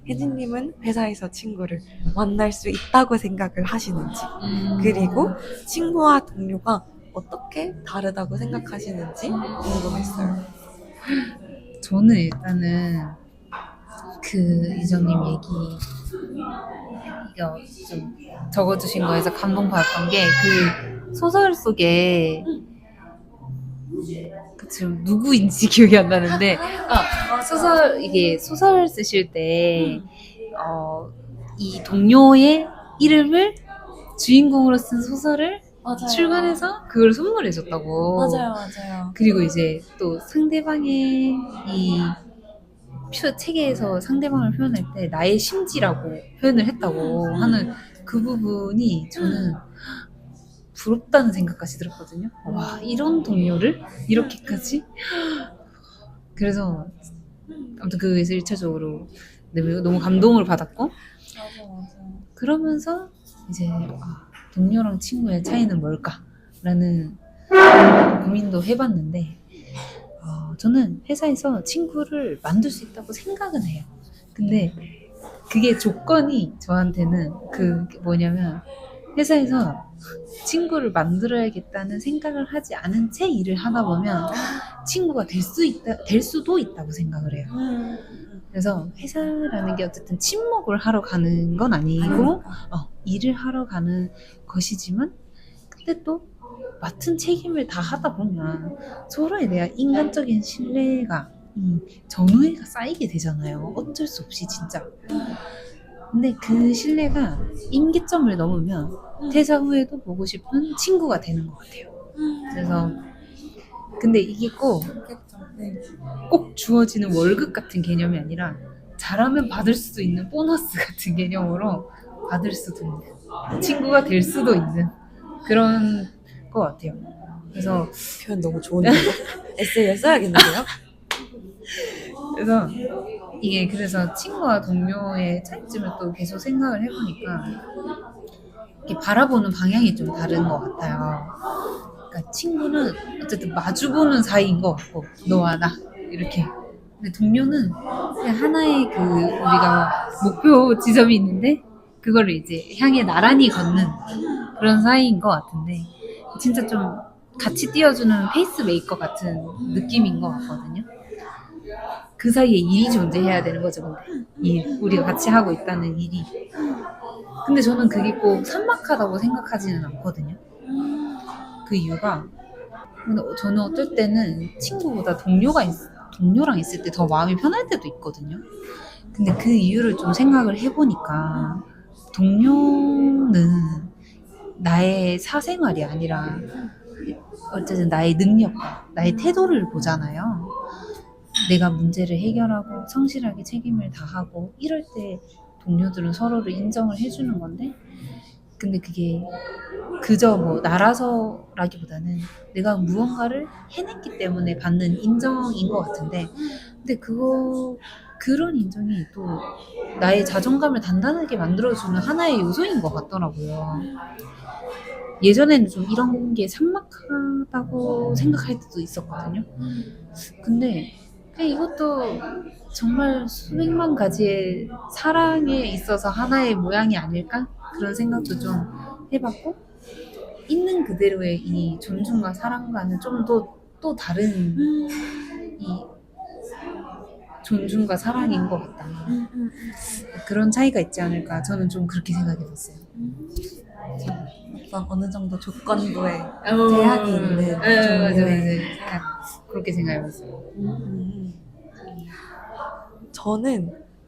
혜진님은 회사에서 친구를 만날 수 있다고 생각을 하시는지, 그리고 친구와 동료가 어떻게 다르다고 생각하시는지 궁금했어요. 저는 일단은 그 이정님 얘기 이거 좀 적어주신 거에서 감동받았던 게 그 소설 속에 그 지금 누구인지 기억이 안 나는데 이게 소설 쓰실 때 이 동료의 이름을 주인공으로 쓴 소설을 맞아요. 출간해서 그걸 선물해 줬다고. 맞아요. 그리고 이제 또 상대방의 이 체계에서 상대방을 표현할 때 나의 심지라고 표현을 했다고 하는 그 부분이 저는 부럽다는 생각까지 들었거든요. 와, 이런 동료를 이렇게까지? 그래서 아무튼 그에서 1차적으로 너무 감동을 받았고, 그러면서 이제 동료랑 친구의 차이는 뭘까라는 고민도 해봤는데, 저는 회사에서 친구를 만들 수 있다고 생각은 해요. 근데 그게 조건이 저한테는 그 뭐냐면 회사에서 친구를 만들어야겠다는 생각을 하지 않은 채 일을 하다 보면 친구가 될 수도 있다고 생각을 해요. 그래서 회사라는 게 어쨌든 친목을 하러 가는 건 아니고 일을 하러 가는 것이지만, 근데 또 맡은 책임을 다 하다 보면 서로에 대한 인간적인 신뢰가 전우애가 쌓이게 되잖아요. 어쩔 수 없이 진짜. 근데 그 신뢰가 임계점을 넘으면 퇴사 후에도 보고 싶은 친구가 되는 것 같아요. 그래서 근데 이게 꼭 주어지는 월급 같은 개념이 아니라 잘하면 받을 수도 있는 보너스 같은 개념으로 받을 수도 있는, 친구가 될 수도 있는 그런 것 같아요. 그래서 표현 너무 좋은데요? 에세이에 써야겠는데요? 그래서 그래서 친구와 동료의 차이점을 또 계속 생각을 해보니까 이렇게 바라보는 방향이 좀 다른 것 같아요. 그러니까 친구는 어쨌든 마주보는 사이인 것 같고, 너와 나 이렇게. 근데 동료는 그냥 하나의 우리가 목표 지점이 있는데 그거를 이제 향해 나란히 걷는 그런 사이인 것 같은데, 진짜 좀 같이 띄워주는 페이스메이커 같은 느낌인 것 같거든요. 그 사이에 일이 존재해야 되는 거죠. 근데 우리가 같이 하고 있다는 일이. 근데 저는 그게 꼭 삭막하다고 생각하지는 않거든요. 그 이유가, 근데 저는 어떨 때는 친구보다 동료랑 있을 때 더 마음이 편할 때도 있거든요. 근데 그 이유를 좀 생각을 해보니까 동료는 나의 사생활이 아니라 어쨌든 나의 능력과 나의 태도를 보잖아요. 내가 문제를 해결하고 성실하게 책임을 다하고 이럴 때 동료들은 서로를 인정을 해주는 건데, 근데 그게 그저 나라서라기보다는 내가 무언가를 해냈기 때문에 받는 인정인 것 같은데, 근데 그런 인정이 또 나의 자존감을 단단하게 만들어주는 하나의 요소인 것 같더라고요. 예전에는 좀 이런 게 삭막하다고 생각할 때도 있었거든요. 근데 그냥 이것도 정말 수백만 가지의 사랑에 있어서 하나의 모양이 아닐까? 그런 생각도 좀 해봤고, 있는 그대로의 이 존중과 사랑과는 좀 또 다른 이 존중과 사랑인 것 같다. 그런 차이가 있지 않을까? 저는 좀 그렇게 생각해봤어요. 어떤 어느 정도 조건부에 제약이 있는 맞아요. 약간 그렇게 생각해봤어요.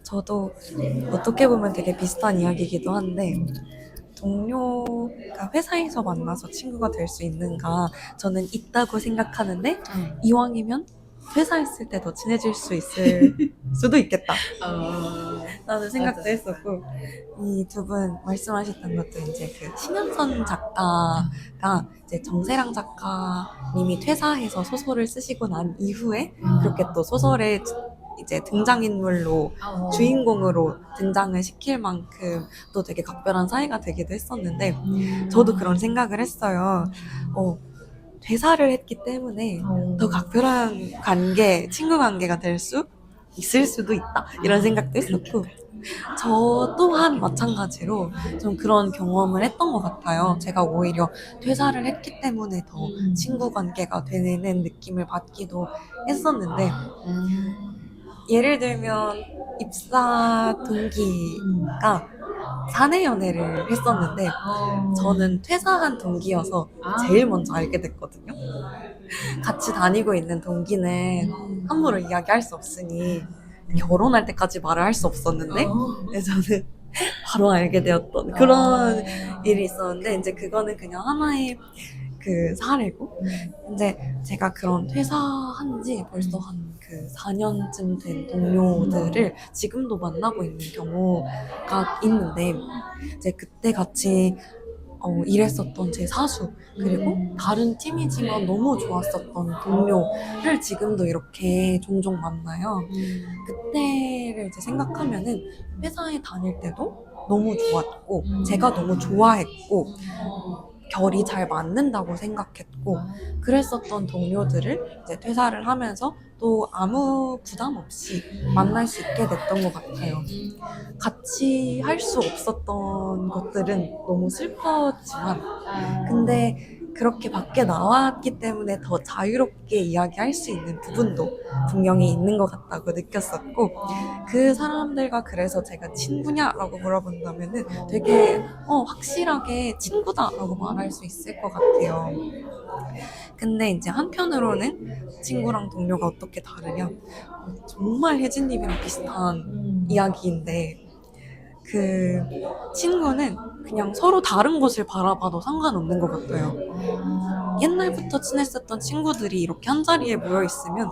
저도 어떻게 보면 되게 비슷한 이야기이기도 한데, 동료가 회사에서 만나서 친구가 될 수 있는가, 저는 있다고 생각하는데 이왕이면 회사 있을 때 더 친해질 수 있을 수도 있겠다 라는 생각도 했었고, 이 두 분 말씀하셨던 것도 이제 그 신현선 작가가 이제 정세랑 작가님이 퇴사해서 소설을 쓰시고 난 이후에 그렇게 또 소설의 이제 등장인물로 주인공으로 등장을 시킬 만큼 또 되게 각별한 사이가 되기도 했었는데 저도 그런 생각을 했어요. 퇴사를 했기 때문에 더 각별한 관계, 친구 관계가 될 수 있을 수도 있다 이런 생각도 했었고 저 또한 마찬가지로 좀 그런 경험을 했던 것 같아요. 제가 오히려 퇴사를 했기 때문에 더 친구 관계가 되는 느낌을 받기도 했었는데 예를 들면 입사 동기가 사내 연애를 했었는데 저는 퇴사한 동기여서 제일 먼저 알게 됐거든요. 같이 다니고 있는 동기는 함부로 이야기할 수 없으니 결혼할 때까지 말을 할 수 없었는데 저는 바로 알게 되었던 그런 일이 있었는데 이제 그거는 그냥 하나의 그 사례고 이제 제가 그런 퇴사한 지 벌써 한 그 4년쯤 된 동료들을 지금도 만나고 있는 경우가 있는데 이제 그때 같이 일했었던 제 사수 그리고 다른 팀이지만 너무 좋았었던 동료를 지금도 이렇게 종종 만나요. 그때를 이제 생각하면은 회사에 다닐 때도 너무 좋았고 제가 너무 좋아했고 결이 잘 맞는다고 생각했고 그랬었던 동료들을 이제 퇴사를 하면서 또 아무 부담 없이 만날 수 있게 됐던 것 같아요. 같이 할 수 없었던 것들은 너무 슬펐지만 근데 그렇게 밖에 나왔기 때문에 더 자유롭게 이야기할 수 있는 부분도 분명히 있는 것 같다고 느꼈었고 그 사람들과 그래서 제가 친구냐라고 물어본다면은 되게 확실하게 친구다라고 말할 수 있을 것 같아요. 근데 이제 한편으로는 친구랑 동료가 어떻게 다르냐 정말 혜진님이랑 비슷한 이야기인데 그 친구는 그냥 서로 다른 곳을 바라봐도 상관없는 것 같아요. 옛날부터 친했었던 친구들이 이렇게 한자리에 모여 있으면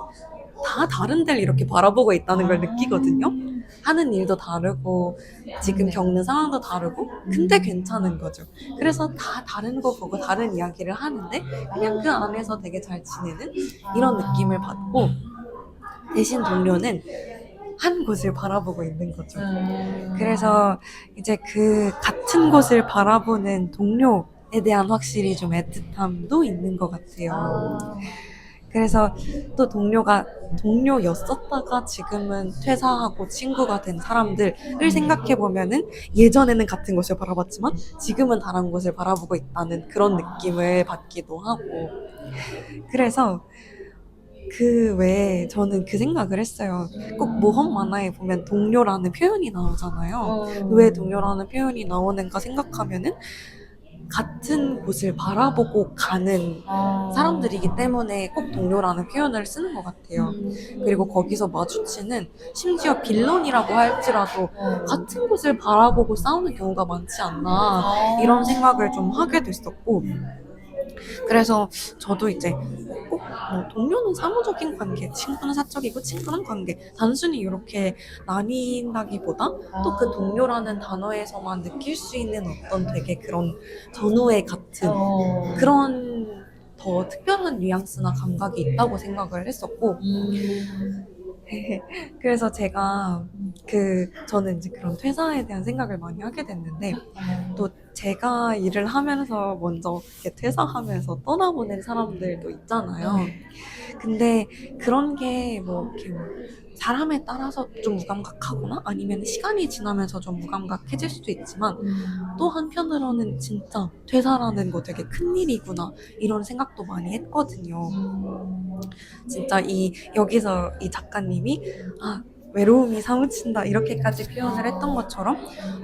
다 다른 데를 이렇게 바라보고 있다는 걸 느끼거든요. 하는 일도 다르고 지금 겪는 상황도 다르고 근데 괜찮은 거죠. 그래서 다 다른 거 보고 다른 이야기를 하는데 그냥 그 안에서 되게 잘 지내는 이런 느낌을 받고 대신 동료는 한 곳을 바라보고 있는 거죠. 그래서 이제 그 같은 곳을 바라보는 동료에 대한 확실히 좀 애틋함도 있는 것 같아요. 그래서 또 동료였었다가 지금은 퇴사하고 친구가 된 사람들을 생각해 보면은 예전에는 같은 곳을 바라봤지만 지금은 다른 곳을 바라보고 있다는 그런 느낌을 받기도 하고 그래서 그 외에 저는 그 생각을 했어요. 꼭 모험 만화에 보면 동료라는 표현이 나오잖아요. 왜 동료라는 표현이 나오는가 생각하면은 같은 곳을 바라보고 가는 사람들이기 때문에 꼭 동료라는 표현을 쓰는 것 같아요. 그리고 거기서 마주치는 심지어 빌런이라고 할지라도 같은 곳을 바라보고 싸우는 경우가 많지 않나 이런 생각을 좀 하게 됐었고 그래서 저도 이제 꼭 동료는 사무적인 관계, 친구는 사적이고 친구는 관계 단순히 이렇게 나뉜다기보다 또 그 동료라는 단어에서만 느낄 수 있는 어떤 되게 그런 전우애 같은 그런 더 특별한 뉘앙스나 감각이 있다고 생각을 했었고 그래서 제가 저는 이제 그런 퇴사에 대한 생각을 많이 하게 됐는데 또 제가 일을 하면서 먼저 이렇게 퇴사하면서 떠나보낸 사람들도 있잖아요. 근데 그런 게 뭐 이렇게 사람에 따라서 좀 무감각하거나 아니면 시간이 지나면서 좀 무감각해질 수도 있지만 또 한편으로는 진짜 퇴사라는 거 되게 큰일이구나 이런 생각도 많이 했거든요. 진짜 여기서 이 작가님이 외로움이 사무친다 이렇게까지 표현을 했던 것처럼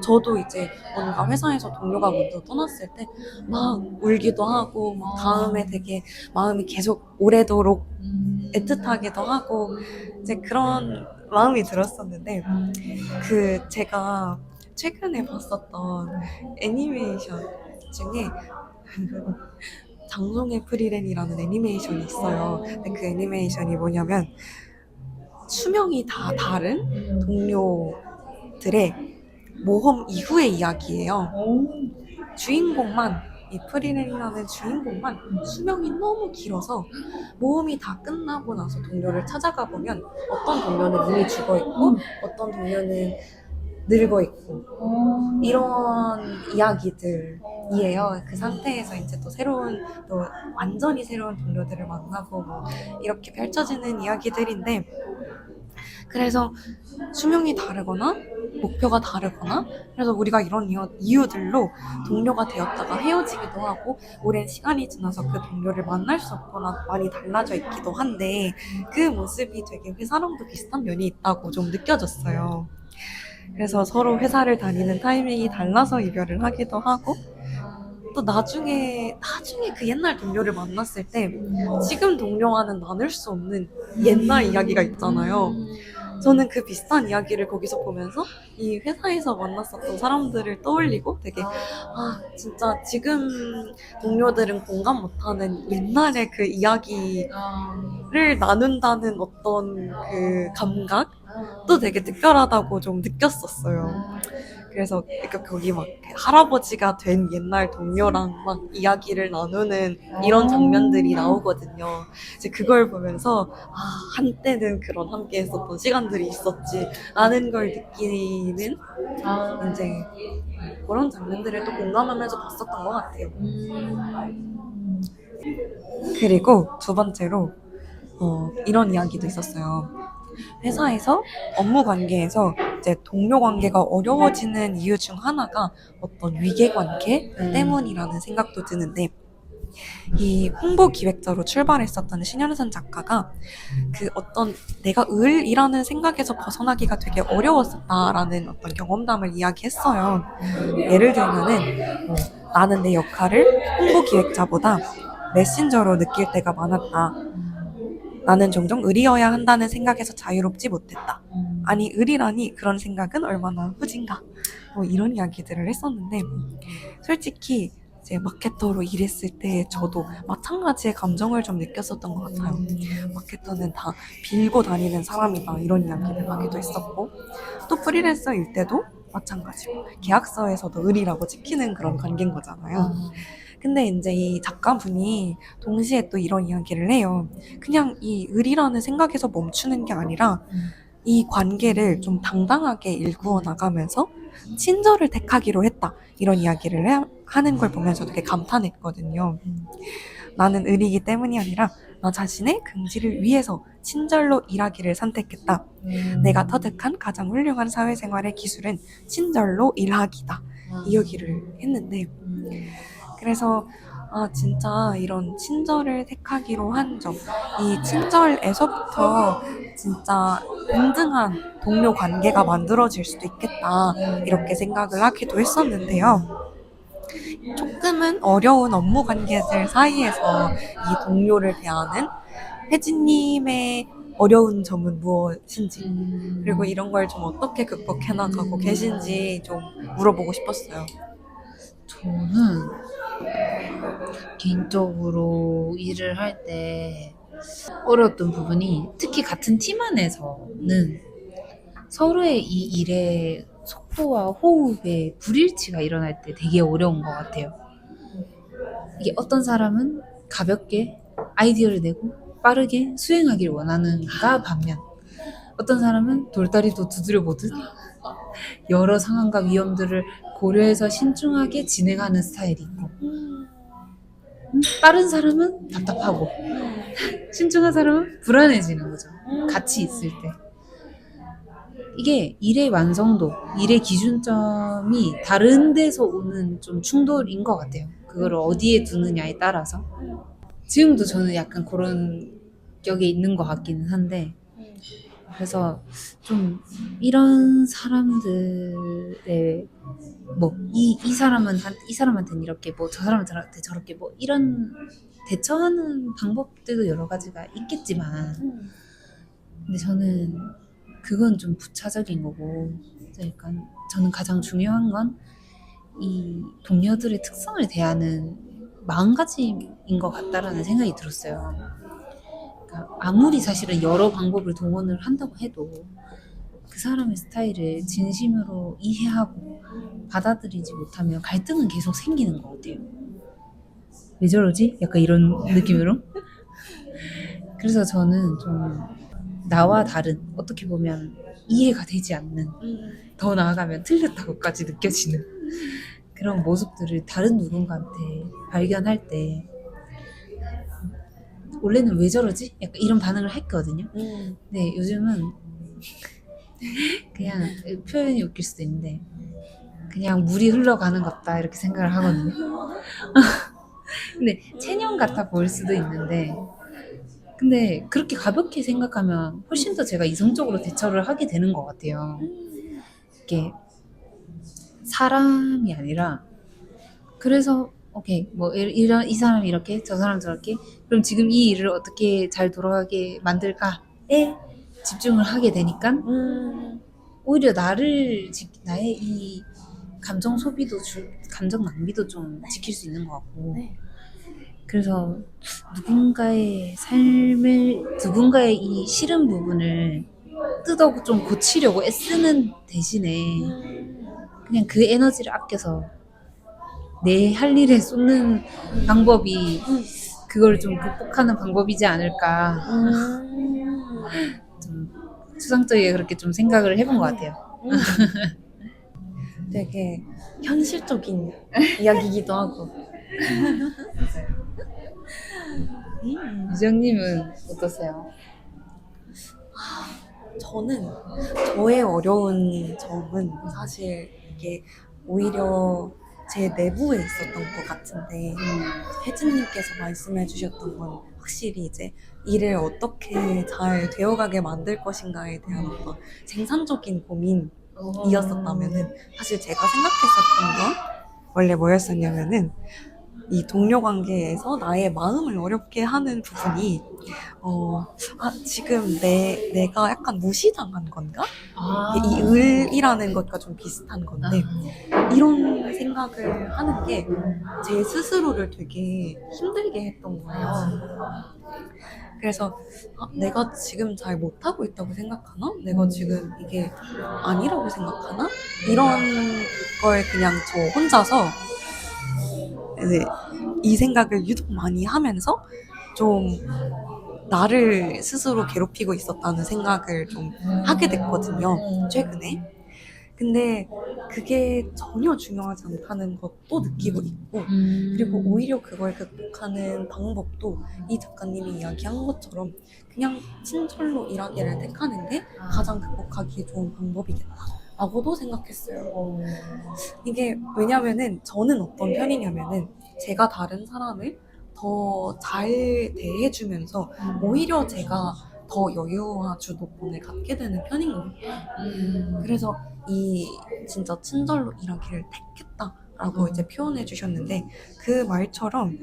저도 이제 뭔가 회사에서 동료가 먼저 떠났을 때 막 울기도 하고 막 다음에 되게 마음이 계속 오래도록 애틋하기도 하고 이제 그런 마음이 들었었는데 제가 최근에 봤었던 애니메이션 중에 장송의 프리랜이라는 애니메이션이 있어요. 근데 그 애니메이션이 뭐냐면 수명이 다 다른 동료들의 모험 이후의 이야기예요. 주인공만 이 프리랜이라는 주인공만 수명이 너무 길어서 모험이 다 끝나고 나서 동료를 찾아가 보면 어떤 동료는 이미 죽어 있고 어떤 동료는 늙어 있고 이런 이야기들이에요. 그 상태에서 이제 또 새로운 또 완전히 새로운 동료들을 만나고 뭐 이렇게 펼쳐지는 이야기들인데 그래서 수명이 다르거나 목표가 다르거나 그래서 우리가 이런 이유들로 동료가 되었다가 헤어지기도 하고 오랜 시간이 지나서 그 동료를 만날 수 없거나 많이 달라져 있기도 한데 그 모습이 되게 회사랑도 비슷한 면이 있다고 좀 느껴졌어요. 그래서 서로 회사를 다니는 타이밍이 달라서 이별을 하기도 하고 또 나중에 그 옛날 동료를 만났을 때 지금 동료와는 나눌 수 없는 옛날 이야기가 있잖아요. 저는 그 비슷한 이야기를 거기서 보면서 이 회사에서 만났었던 사람들을 떠올리고 되게 진짜 지금 동료들은 공감 못하는 옛날의 그 이야기를 나눈다는 어떤 그 감각도 되게 특별하다고 좀 느꼈었어요. 그래서 거기 막 할아버지가 된 옛날 동료랑 막 이야기를 나누는 이런 장면들이 나오거든요. 이제 그걸 보면서 한때는 그런 함께 했었던 시간들이 있었지 라는 걸 느끼는 이제 그런 장면들을 또 공감하면서 봤었던 것 같아요. 그리고 두 번째로 이런 이야기도 있었어요. 회사에서 업무 관계에서 이제 동료 관계가 어려워지는 이유 중 하나가 어떤 위계 관계 때문이라는 생각도 드는데 이 홍보 기획자로 출발했었던 신현선 작가가 그 어떤 내가 을이라는 생각에서 벗어나기가 되게 어려웠었다라는 어떤 경험담을 이야기했어요. 예를 들면은 나는 내 역할을 홍보 기획자보다 메신저로 느낄 때가 많았다. 나는 종종 을이어야 한다는 생각에서 자유롭지 못했다. 아니 을이라니 그런 생각은 얼마나 후진가. 뭐 이런 이야기들을 했었는데 솔직히 이제 마케터로 일했을 때 저도 마찬가지의 감정을 좀 느꼈었던 것 같아요. 마케터는 다 빌고 다니는 사람이다 이런 이야기를 하기도 했었고 또 프리랜서일 때도 마찬가지고 계약서에서도 을이라고 찍히는 그런 관계인 거잖아요. 근데 이제 이 작가분이 동시에 또 이런 이야기를 해요. 그냥 이 을이라는 생각에서 멈추는 게 아니라 이 관계를 좀 당당하게 일구어 나가면서 친절을 택하기로 했다. 이런 이야기를 하는 걸 보면서 되게 감탄했거든요. 나는 을이기 때문이 아니라 나 자신의 긍지를 위해서 친절로 일하기를 선택했다. 내가 터득한 가장 훌륭한 사회생활의 기술은 친절로 일하기다. 이 얘기를 했는데 그래서 진짜 이런 친절을 택하기로 한 점, 이 친절에서부터 진짜 동등한 동료 관계가 만들어질 수도 있겠다 이렇게 생각을 하기도 했었는데요. 조금은 어려운 업무 관계들 사이에서 이 동료를 대하는 혜진님의 어려운 점은 무엇인지 그리고 이런 걸 좀 어떻게 극복해 나가고 계신지 좀 물어보고 싶었어요. 저는 개인적으로 일을 할 때 어려웠던 부분이 특히 같은 팀 안에서는 서로의 이 일의 속도와 호흡에 불일치가 일어날 때 되게 어려운 것 같아요. 이게 어떤 사람은 가볍게 아이디어를 내고 빠르게 수행하기를 원하는가 반면 어떤 사람은 돌다리도 두드려 보듯 여러 상황과 위험들을 고려해서 신중하게 진행하는 스타일이 있고 빠른 사람은 답답하고 신중한 사람은 불안해지는 거죠. 같이 있을 때. 이게 일의 완성도, 일의 기준점이 다른 데서 오는 좀 충돌인 것 같아요. 그거를 어디에 두느냐에 따라서. 지금도 저는 약간 그런 격에 있는 것 같기는 한데 그래서 좀 이런 사람들의 뭐 이 사람한테는 이렇게 뭐 저 사람한테 저렇게 뭐 이런 대처하는 방법들도 여러 가지가 있겠지만 근데 저는 그건 좀 부차적인 거고 약간 저는 가장 중요한 건 이 동료들의 특성을 대하는 마음가짐인 것 같다라는 생각이 들었어요. 그러니까 아무리 사실은 여러 방법을 동원을 한다고 해도 그 사람의 스타일을 진심으로 이해하고 받아들이지 못하면 갈등은 계속 생기는 것 같아요. 왜 저러지? 약간 이런 느낌으로. 그래서 저는 좀 나와 다른, 어떻게 보면 이해가 되지 않는, 더 나아가면 틀렸다고까지 느껴지는 그런 모습들을 다른 누군가한테 발견할 때 원래는 왜 저러지? 약간 이런 반응을 했거든요. 근데 요즘은 그냥 표현이 웃길 수도 있는데 그냥 물이 흘러가는 것 같다 이렇게 생각을 하거든요. 근데 체념 같아 보일 수도 있는데 근데 그렇게 가볍게 생각하면 훨씬 더 제가 이성적으로 대처를 하게 되는 것 같아요. 이게 사람이 아니라 그래서 오케이 뭐 이런 이 사람이 이렇게 저 사람 저렇게 그럼 지금 이 일을 어떻게 잘 돌아가게 만들까에 집중을 하게 되니까 오히려 나의 이 감정 소비도 감정 낭비도 좀 지킬 수 있는 것 같고 네. 그래서 누군가의 이 싫은 부분을 뜯어 좀 고치려고 애쓰는 대신에 그냥 그 에너지를 아껴서 내 할 일에 쏟는 방법이 그걸 좀 극복하는 방법이지 않을까 좀 추상적이게 그렇게 좀 생각을 해본 것 같아요. 되게 현실적인 이야기이기도 하고. 유정님은 어떠세요? 저는 저의 어려운 점은 사실 이게 오히려 제 내부에 있었던 것 같은데 혜진님께서 말씀해 주셨던 건 확실히 이제 일을 어떻게 잘 되어가게 만들 것인가에 대한 어떤 생산적인 고민이었었다면은 사실 제가 생각했었던 건 원래 뭐였었냐면은 이 동료 관계에서 나의 마음을 어렵게 하는 부분이 지금 내가 약간 무시당한 건가? 이 을이라는 것과 좀 비슷한 건데 이런 생각을 하는 게 제 스스로를 되게 힘들게 했던 거예요. 그래서 내가 지금 잘 못하고 있다고 생각하나? 내가 지금 이게 아니라고 생각하나? 이런 걸 그냥 저 혼자서 이제 이 생각을 유독 많이 하면서 좀 나를 스스로 괴롭히고 있었다는 생각을 좀 하게 됐거든요, 최근에. 근데 그게 전혀 중요하지 않다는 것도 느끼고 있고, 그리고 오히려 그걸 극복하는 방법도 이 작가님이 이야기한 것처럼 그냥 친절로 일하기를 택하는 게 가장 극복하기 좋은 방법이겠다라고도 생각했어요. 이게 왜냐면은 저는 어떤 편이냐면은 제가 다른 사람을 더 잘 대해주면서 오히려 제가 더 여유와 주도권을 갖게 되는 편인 것 같아요. 그래서 이 진짜 친절로 일하기를 택했다라고 이제 표현해 주셨는데 그 말처럼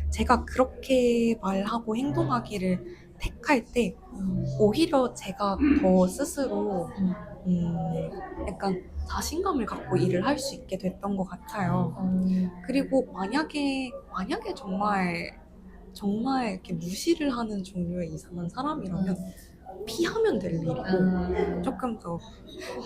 제가 그렇게 말하고 행동하기를 택할 때 오히려 제가 더 스스로 약간 자신감을 갖고 일을 할 수 있게 됐던 것 같아요. 그리고 만약에 정말 이렇게 무시를 하는 종류의 이상한 사람이라면 피하면 될 일이고 조금 더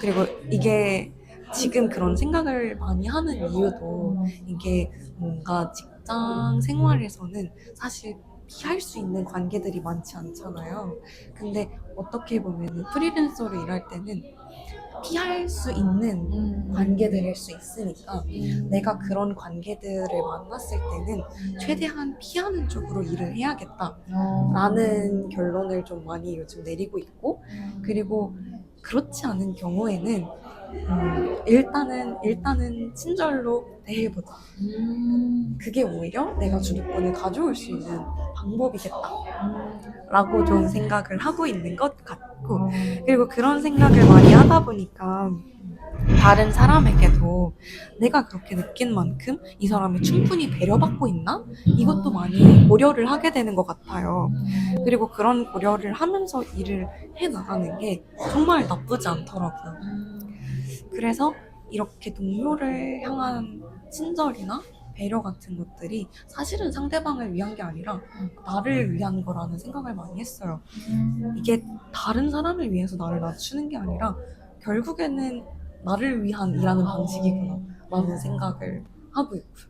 그리고 이게 지금 그런 생각을 많이 하는 이유도 이게 뭔가 직장 생활에서는 사실 피할 수 있는 관계들이 많지 않잖아요. 근데 어떻게 보면 프리랜서로 일할 때는 피할 수 있는 관계들일 수 있으니까 내가 그런 관계들을 만났을 때는 최대한 피하는 쪽으로 일을 해야겠다라는 결론을 좀 많이 요즘 내리고 있고 그리고 그렇지 않은 경우에는 일단은 친절로 대해보자. 그게 오히려 내가 주도권을 가져올 수 있는 방법이겠다라고 좀 생각을 하고 있는 것 같고 그리고 그런 생각을 많이 하다 보니까 다른 사람에게도 내가 그렇게 느낀 만큼 이 사람이 충분히 배려받고 있나? 이것도 많이 고려를 하게 되는 것 같아요. 그리고 그런 고려를 하면서 일을 해나가는 게 정말 나쁘지 않더라고요. 그래서 이렇게 동료를 향한 친절이나 배려 같은 것들이 사실은 상대방을 위한 게 아니라 나를 위한 거라는 생각을 많이 했어요. 이게 다른 사람을 위해서 나를 낮추는 게 아니라 결국에는 나를 위한 일하는 방식이구나 라는 생각을 하고 있고요.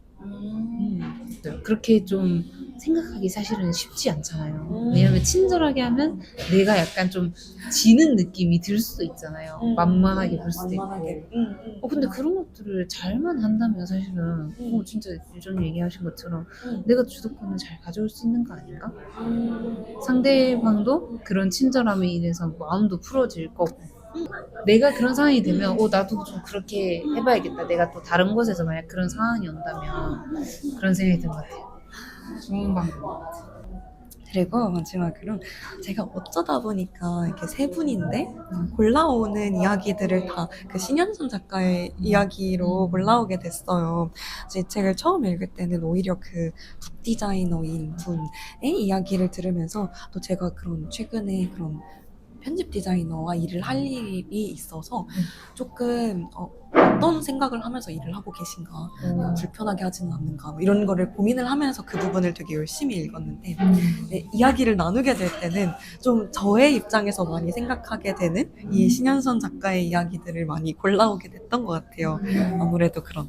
그렇게 좀 생각하기 사실은 쉽지 않잖아요. 음. 왜냐면 친절하게 하면 내가 약간 좀 지는 느낌이 들 수도 있잖아요. 만만하게 볼 수도 만만하게. 있고. 근데 그런 것들을 잘만 한다면 사실은 진짜 유전 얘기하신 것처럼 내가 주도권을 잘 가져올 수 있는 거 아닌가? 상대방도 그런 친절함에 인해서 마음도 풀어질 거고 내가 그런 상황이 되면 나도 좀 그렇게 해봐야겠다. 내가 또 다른 곳에서 만약 그런 상황이 온다면 그런 생각이 든 것 같아요. 좋은 방법. 그리고 마지막으로 제가 어쩌다 보니까 이렇게 세 분인데 골라오는 이야기들을 다 그 신현선 작가의 이야기로 골라오게 됐어요. 제 책을 처음 읽을 때는 오히려 그 북 디자이너인 분의 이야기를 들으면서 또 제가 그런 최근에 그런 편집 디자이너와 일을 할 일이 있어서 조금 어떤 생각을 하면서 일을 하고 계신가, 내가 불편하게 하지는 않는가, 뭐 이런 거를 고민을 하면서 그 부분을 되게 열심히 읽었는데 네, 이야기를 나누게 될 때는 좀 저의 입장에서 많이 생각하게 되는 이 신현선 작가의 이야기들을 많이 골라오게 됐던 것 같아요. 아무래도 그런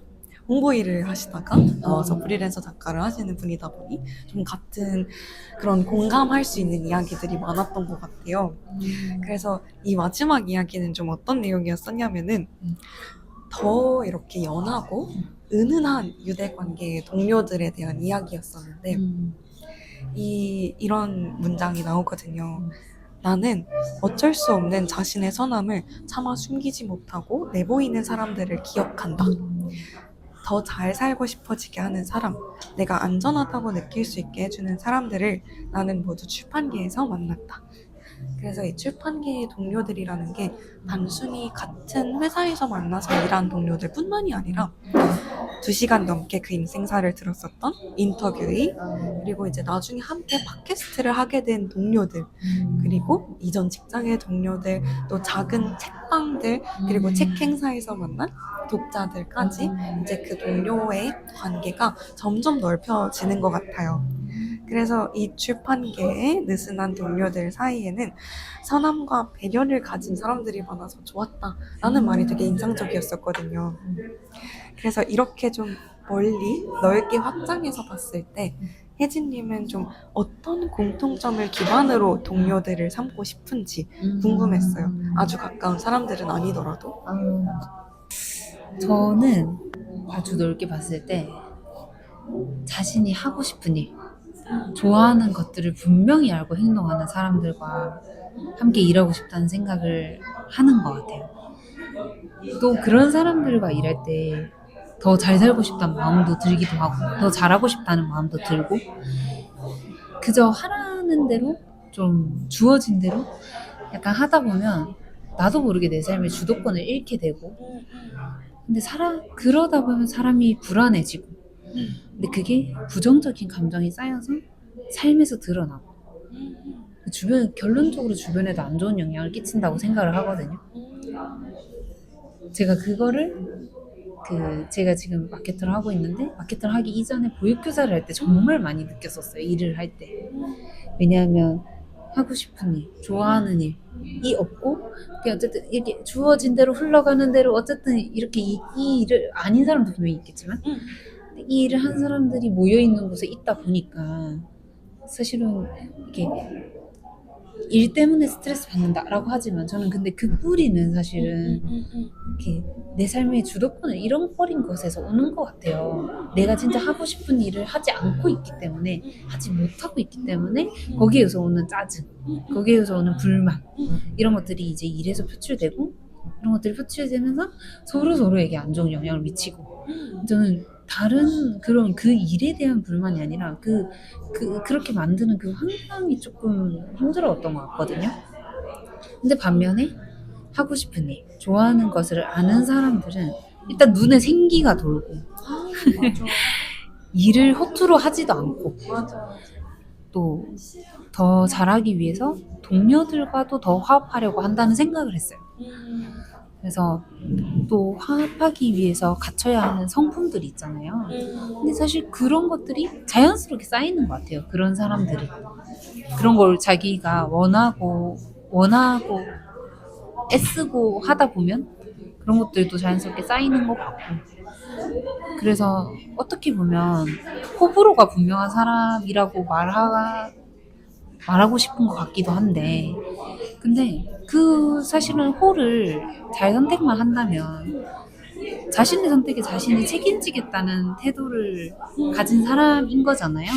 홍보 일을 하시다가 나와서 프리랜서 작가를 하시는 분이다 보니 좀 같은 그런 공감할 수 있는 이야기들이 많았던 것 같아요. 그래서 이 마지막 이야기는 좀 어떤 내용이었었냐면은 더 이렇게 연하고 은은한 유대 관계의 동료들에 대한 이야기였었는데 이런 문장이 나오거든요. 나는 어쩔 수 없는 자신의 선함을 차마 숨기지 못하고 내보이는 사람들을 기억한다. 더 잘 살고 싶어지게 하는 사람, 내가 안전하다고 느낄 수 있게 해주는 사람들을 나는 모두 출판계에서 만났다. 그래서 이 출판계의 동료들이라는 게 단순히 같은 회사에서 만나서 일한 동료들 뿐만이 아니라 2시간 넘게 그 인생사를 들었었던 인터뷰이, 그리고 이제 나중에 함께 팟캐스트를 하게 된 동료들, 그리고 이전 직장의 동료들, 또 작은 책방들, 그리고 책 행사에서 만난 독자들까지 이제 그 동료의 관계가 점점 넓혀지는 것 같아요. 그래서 이 출판계의 느슨한 동료들 사이에는 선함과 배려를 가진 사람들이 많아서 좋았다라는 말이 되게 인상적이었었거든요. 그래서 이렇게 좀 멀리 넓게 확장해서 봤을 때 혜진님은 좀 어떤 공통점을 기반으로 동료들을 삼고 싶은지 궁금했어요. 아주 가까운 사람들은 아니더라도. 저는 아주 넓게 봤을 때 자신이 하고 싶은 일, 좋아하는 것들을 분명히 알고 행동하는 사람들과 함께 일하고 싶다는 생각을 하는 것 같아요. 또 그런 사람들과 일할 때 더 잘 살고 싶다는 마음도 들기도 하고 더 잘하고 싶다는 마음도 들고 그저 하라는 대로 좀 주어진 대로 약간 하다 보면 나도 모르게 내 삶의 주도권을 잃게 되고 근데 그러다 보면 사람이 불안해지고 근데 그게 부정적인 감정이 쌓여서 삶에서 드러나고 결론적으로 주변에도 안 좋은 영향을 끼친다고 생각을 하거든요. 제가 그거를 제가 지금 마케터를 하고 있는데 마케터를 하기 이전에 보육교사를 할 때 정말 많이 느꼈었어요. 일을 할 때. 왜냐하면 하고 싶은 일, 좋아하는 일이 없고 그냥 어쨌든 이렇게 주어진 대로 흘러가는 대로 어쨌든 이렇게 이 일을 아닌 사람도 분명히 있겠지만 이 일을 한 사람들이 모여있는 곳에 있다 보니까 사실은 이렇게 일 때문에 스트레스 받는다라고 하지만 저는 근데 그 뿌리는 사실은 이렇게 내 삶의 주도권을 잃어버린 것에서 오는 것 같아요. 내가 진짜 하고 싶은 일을 하지 않고 있기 때문에 하지 못하고 있기 때문에 거기에서 오는 짜증, 거기에서 오는 불만 이런 것들이 이제 일에서 표출되고 이런 것들이 표출되면서 서로에게 안 좋은 영향을 미치고 저는 다른 그런 그 일에 대한 불만이 아니라 그렇게 만드는 그 환경이 조금 힘들었던 것 같거든요. 근데 반면에 하고 싶은 일, 좋아하는 것을 아는 사람들은 일단 눈에 생기가 돌고 맞아. 일을 허투루 하지도 않고 맞아. 또 더 잘하기 위해서 동료들과도 더 화합하려고 한다는 생각을 했어요. 그래서 또 화합하기 위해서 갖춰야 하는 성품들이 있잖아요. 근데 사실 그런 것들이 자연스럽게 쌓이는 것 같아요. 그런 사람들이. 그런 걸 자기가 원하고 애쓰고 하다 보면 그런 것들도 자연스럽게 쌓이는 것 같고. 그래서 어떻게 보면 호불호가 분명한 사람이라고 말하고 싶은 것 같기도 한데, 근데 그 사실은 호를 잘 선택만 한다면 자신의 선택에 자신이 책임지겠다는 태도를 가진 사람인 거잖아요.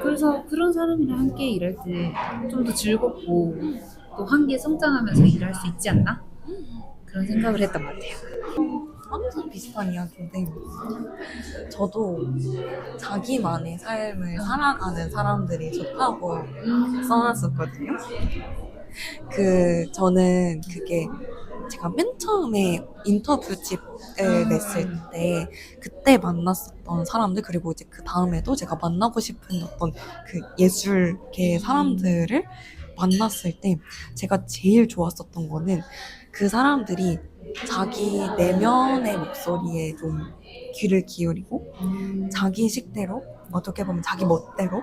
그래서 그런 사람이랑 함께 일할 때 좀 더 즐겁고 또 함께 성장하면서 일할 수 있지 않나? 그런 생각을 했던 것 같아요. 완전 비슷한 이야기인데 저도 자기만의 삶을 살아가는 사람들이 좋다고 써놨었거든요. 저는 그게 제가 맨 처음에 인터뷰집을 냈을 때 그때 만났었던 사람들, 그리고 이제 그 다음에도 제가 만나고 싶은 어떤 그 예술계 사람들을 만났을 때 제가 제일 좋았었던 거는 그 사람들이 자기 내면의 목소리에 좀 귀를 기울이고 자기 식대로, 어떻게 보면 자기 멋대로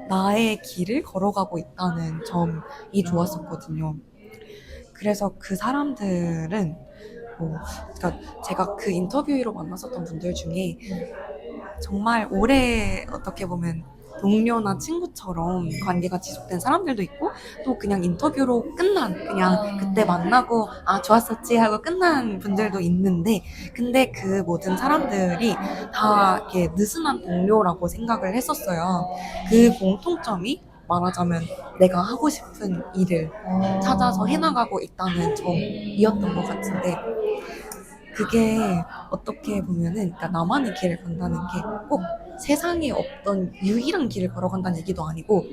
나의 길을 걸어가고 있다는 점이 좋았었거든요. 그래서 그 사람들은 그러니까 제가 그 인터뷰로 만났었던 분들 중에 정말 오래 어떻게 보면 동료나 친구처럼 관계가 지속된 사람들도 있고, 또 그냥 인터뷰로 끝난, 그냥 그때 만나고 아 좋았었지 하고 끝난 분들도 있는데, 근데 그 모든 사람들이 다 이렇게 느슨한 동료라고 생각을 했었어요. 그 공통점이 말하자면 내가 하고 싶은 일을 찾아서 해나가고 있다는 점이었던 것 같은데, 그게 어떻게 보면은, 그러니까 나만의 길을 간다는 게 꼭 세상에 없던 유일한 길을 걸어간다는 얘기도 아니고,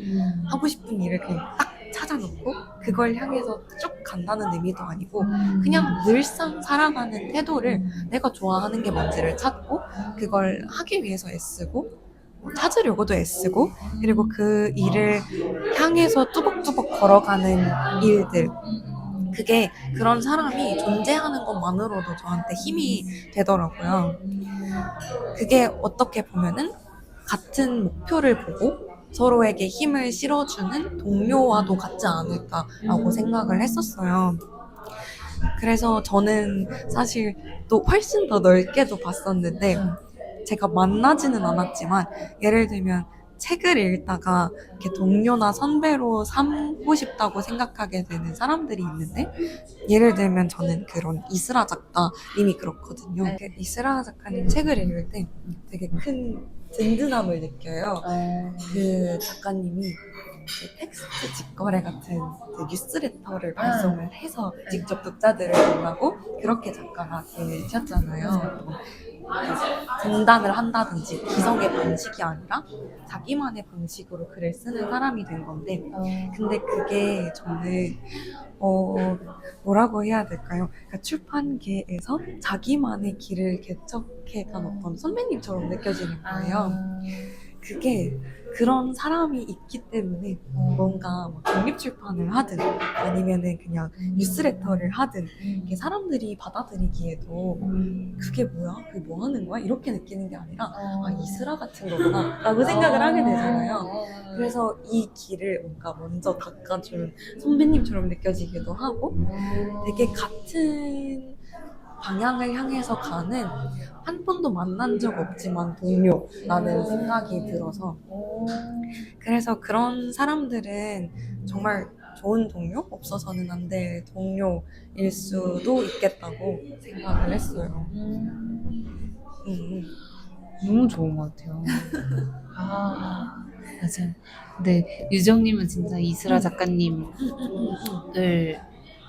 하고 싶은 일을 그냥 딱 찾아놓고 그걸 향해서 쭉 간다는 의미도 아니고, 그냥 늘상 살아가는 태도를 내가 좋아하는 게 뭔지를 찾고 그걸 하기 위해서 애쓰고 찾으려고도 애쓰고, 그리고 그 일을 향해서 뚜벅뚜벅 걸어가는 일들, 그게 그런 사람이 존재하는 것만으로도 저한테 힘이 되더라고요. 그게 어떻게 보면은 같은 목표를 보고 서로에게 힘을 실어주는 동료와도 같지 않을까라고 생각을 했었어요. 그래서 저는 사실 또 훨씬 더 넓게도 봤었는데, 제가 만나지는 않았지만 예를 들면 책을 읽다가 이렇게 동료나 선배로 삼고 싶다고 생각하게 되는 사람들이 있는데, 예를 들면 저는 그런 이스라 작가님이 그렇거든요. 그 이스라 작가님 책을 읽을 때 되게 큰 든든함을 느껴요. 그 작가님이 텍스트 직거래 같은 뉴스레터를 발송을 해서 직접 독자들을 만나고 그렇게 작가가 되셨잖아요. 등단을 한다든지 기성의 방식이 아니라 자기만의 방식으로 글을 쓰는 사람이 된 건데, 근데 그게 저는 뭐라고 해야 될까요? 그러니까 출판계에서 자기만의 길을 개척해간 어떤 선배님처럼 느껴지는 거예요. 그게 그런 사람이 있기 때문에 뭔가 뭐 독립출판을 하든 아니면은 그냥 뉴스레터를 하든 이렇게 사람들이 받아들이기에도 그게 뭐야? 그게 뭐 하는 거야? 이렇게 느끼는 게 아니라 아, 이스라 같은 거구나 라고 생각을 하게 되잖아요. 그래서 이 길을 뭔가 먼저 닦아준 선배님처럼 느껴지기도 하고, 되게 같은 방향을 향해서 가는 한 번도 만난 적 없지만 동료라는 생각이 들어서, 그래서 그런 사람들은 정말 좋은 동료? 없어서는 안 될 동료일 수도 있겠다고 생각을 했어요. 너무 좋은 것 같아요. 맞아요. 근데 유정님은 진짜 이스라 작가님을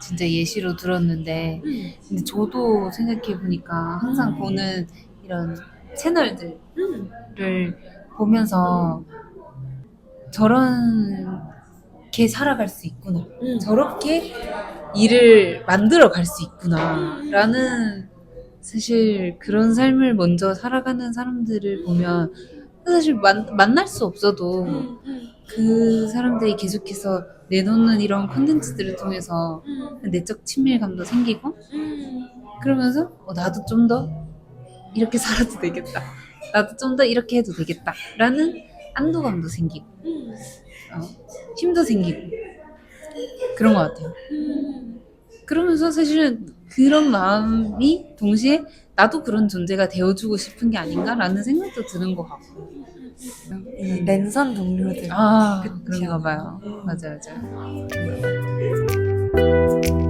진짜 예시로 들었는데, 근데 저도 생각해보니까 항상 보는 이런 채널들을 보면서 저렇게 살아갈 수 있구나, 저렇게 일을 만들어 갈 수 있구나 라는, 사실 그런 삶을 먼저 살아가는 사람들을 보면 사실 만날 수 없어도 그 사람들이 계속해서 내놓는 이런 콘텐츠들을 통해서 내적 친밀감도 생기고, 그러면서 나도 좀 더 이렇게 살아도 되겠다, 나도 좀 더 이렇게 해도 되겠다 라는 안도감도 생기고 힘도 생기고 그런 것 같아요. 그러면서 사실은 그런 마음이 동시에 나도 그런 존재가 되어주고 싶은 게 아닌가라는 생각도 드는 것 같고. 이 랜선 동료들. 아, 그쵸. 그런가 봐요. 맞아요, 맞아요.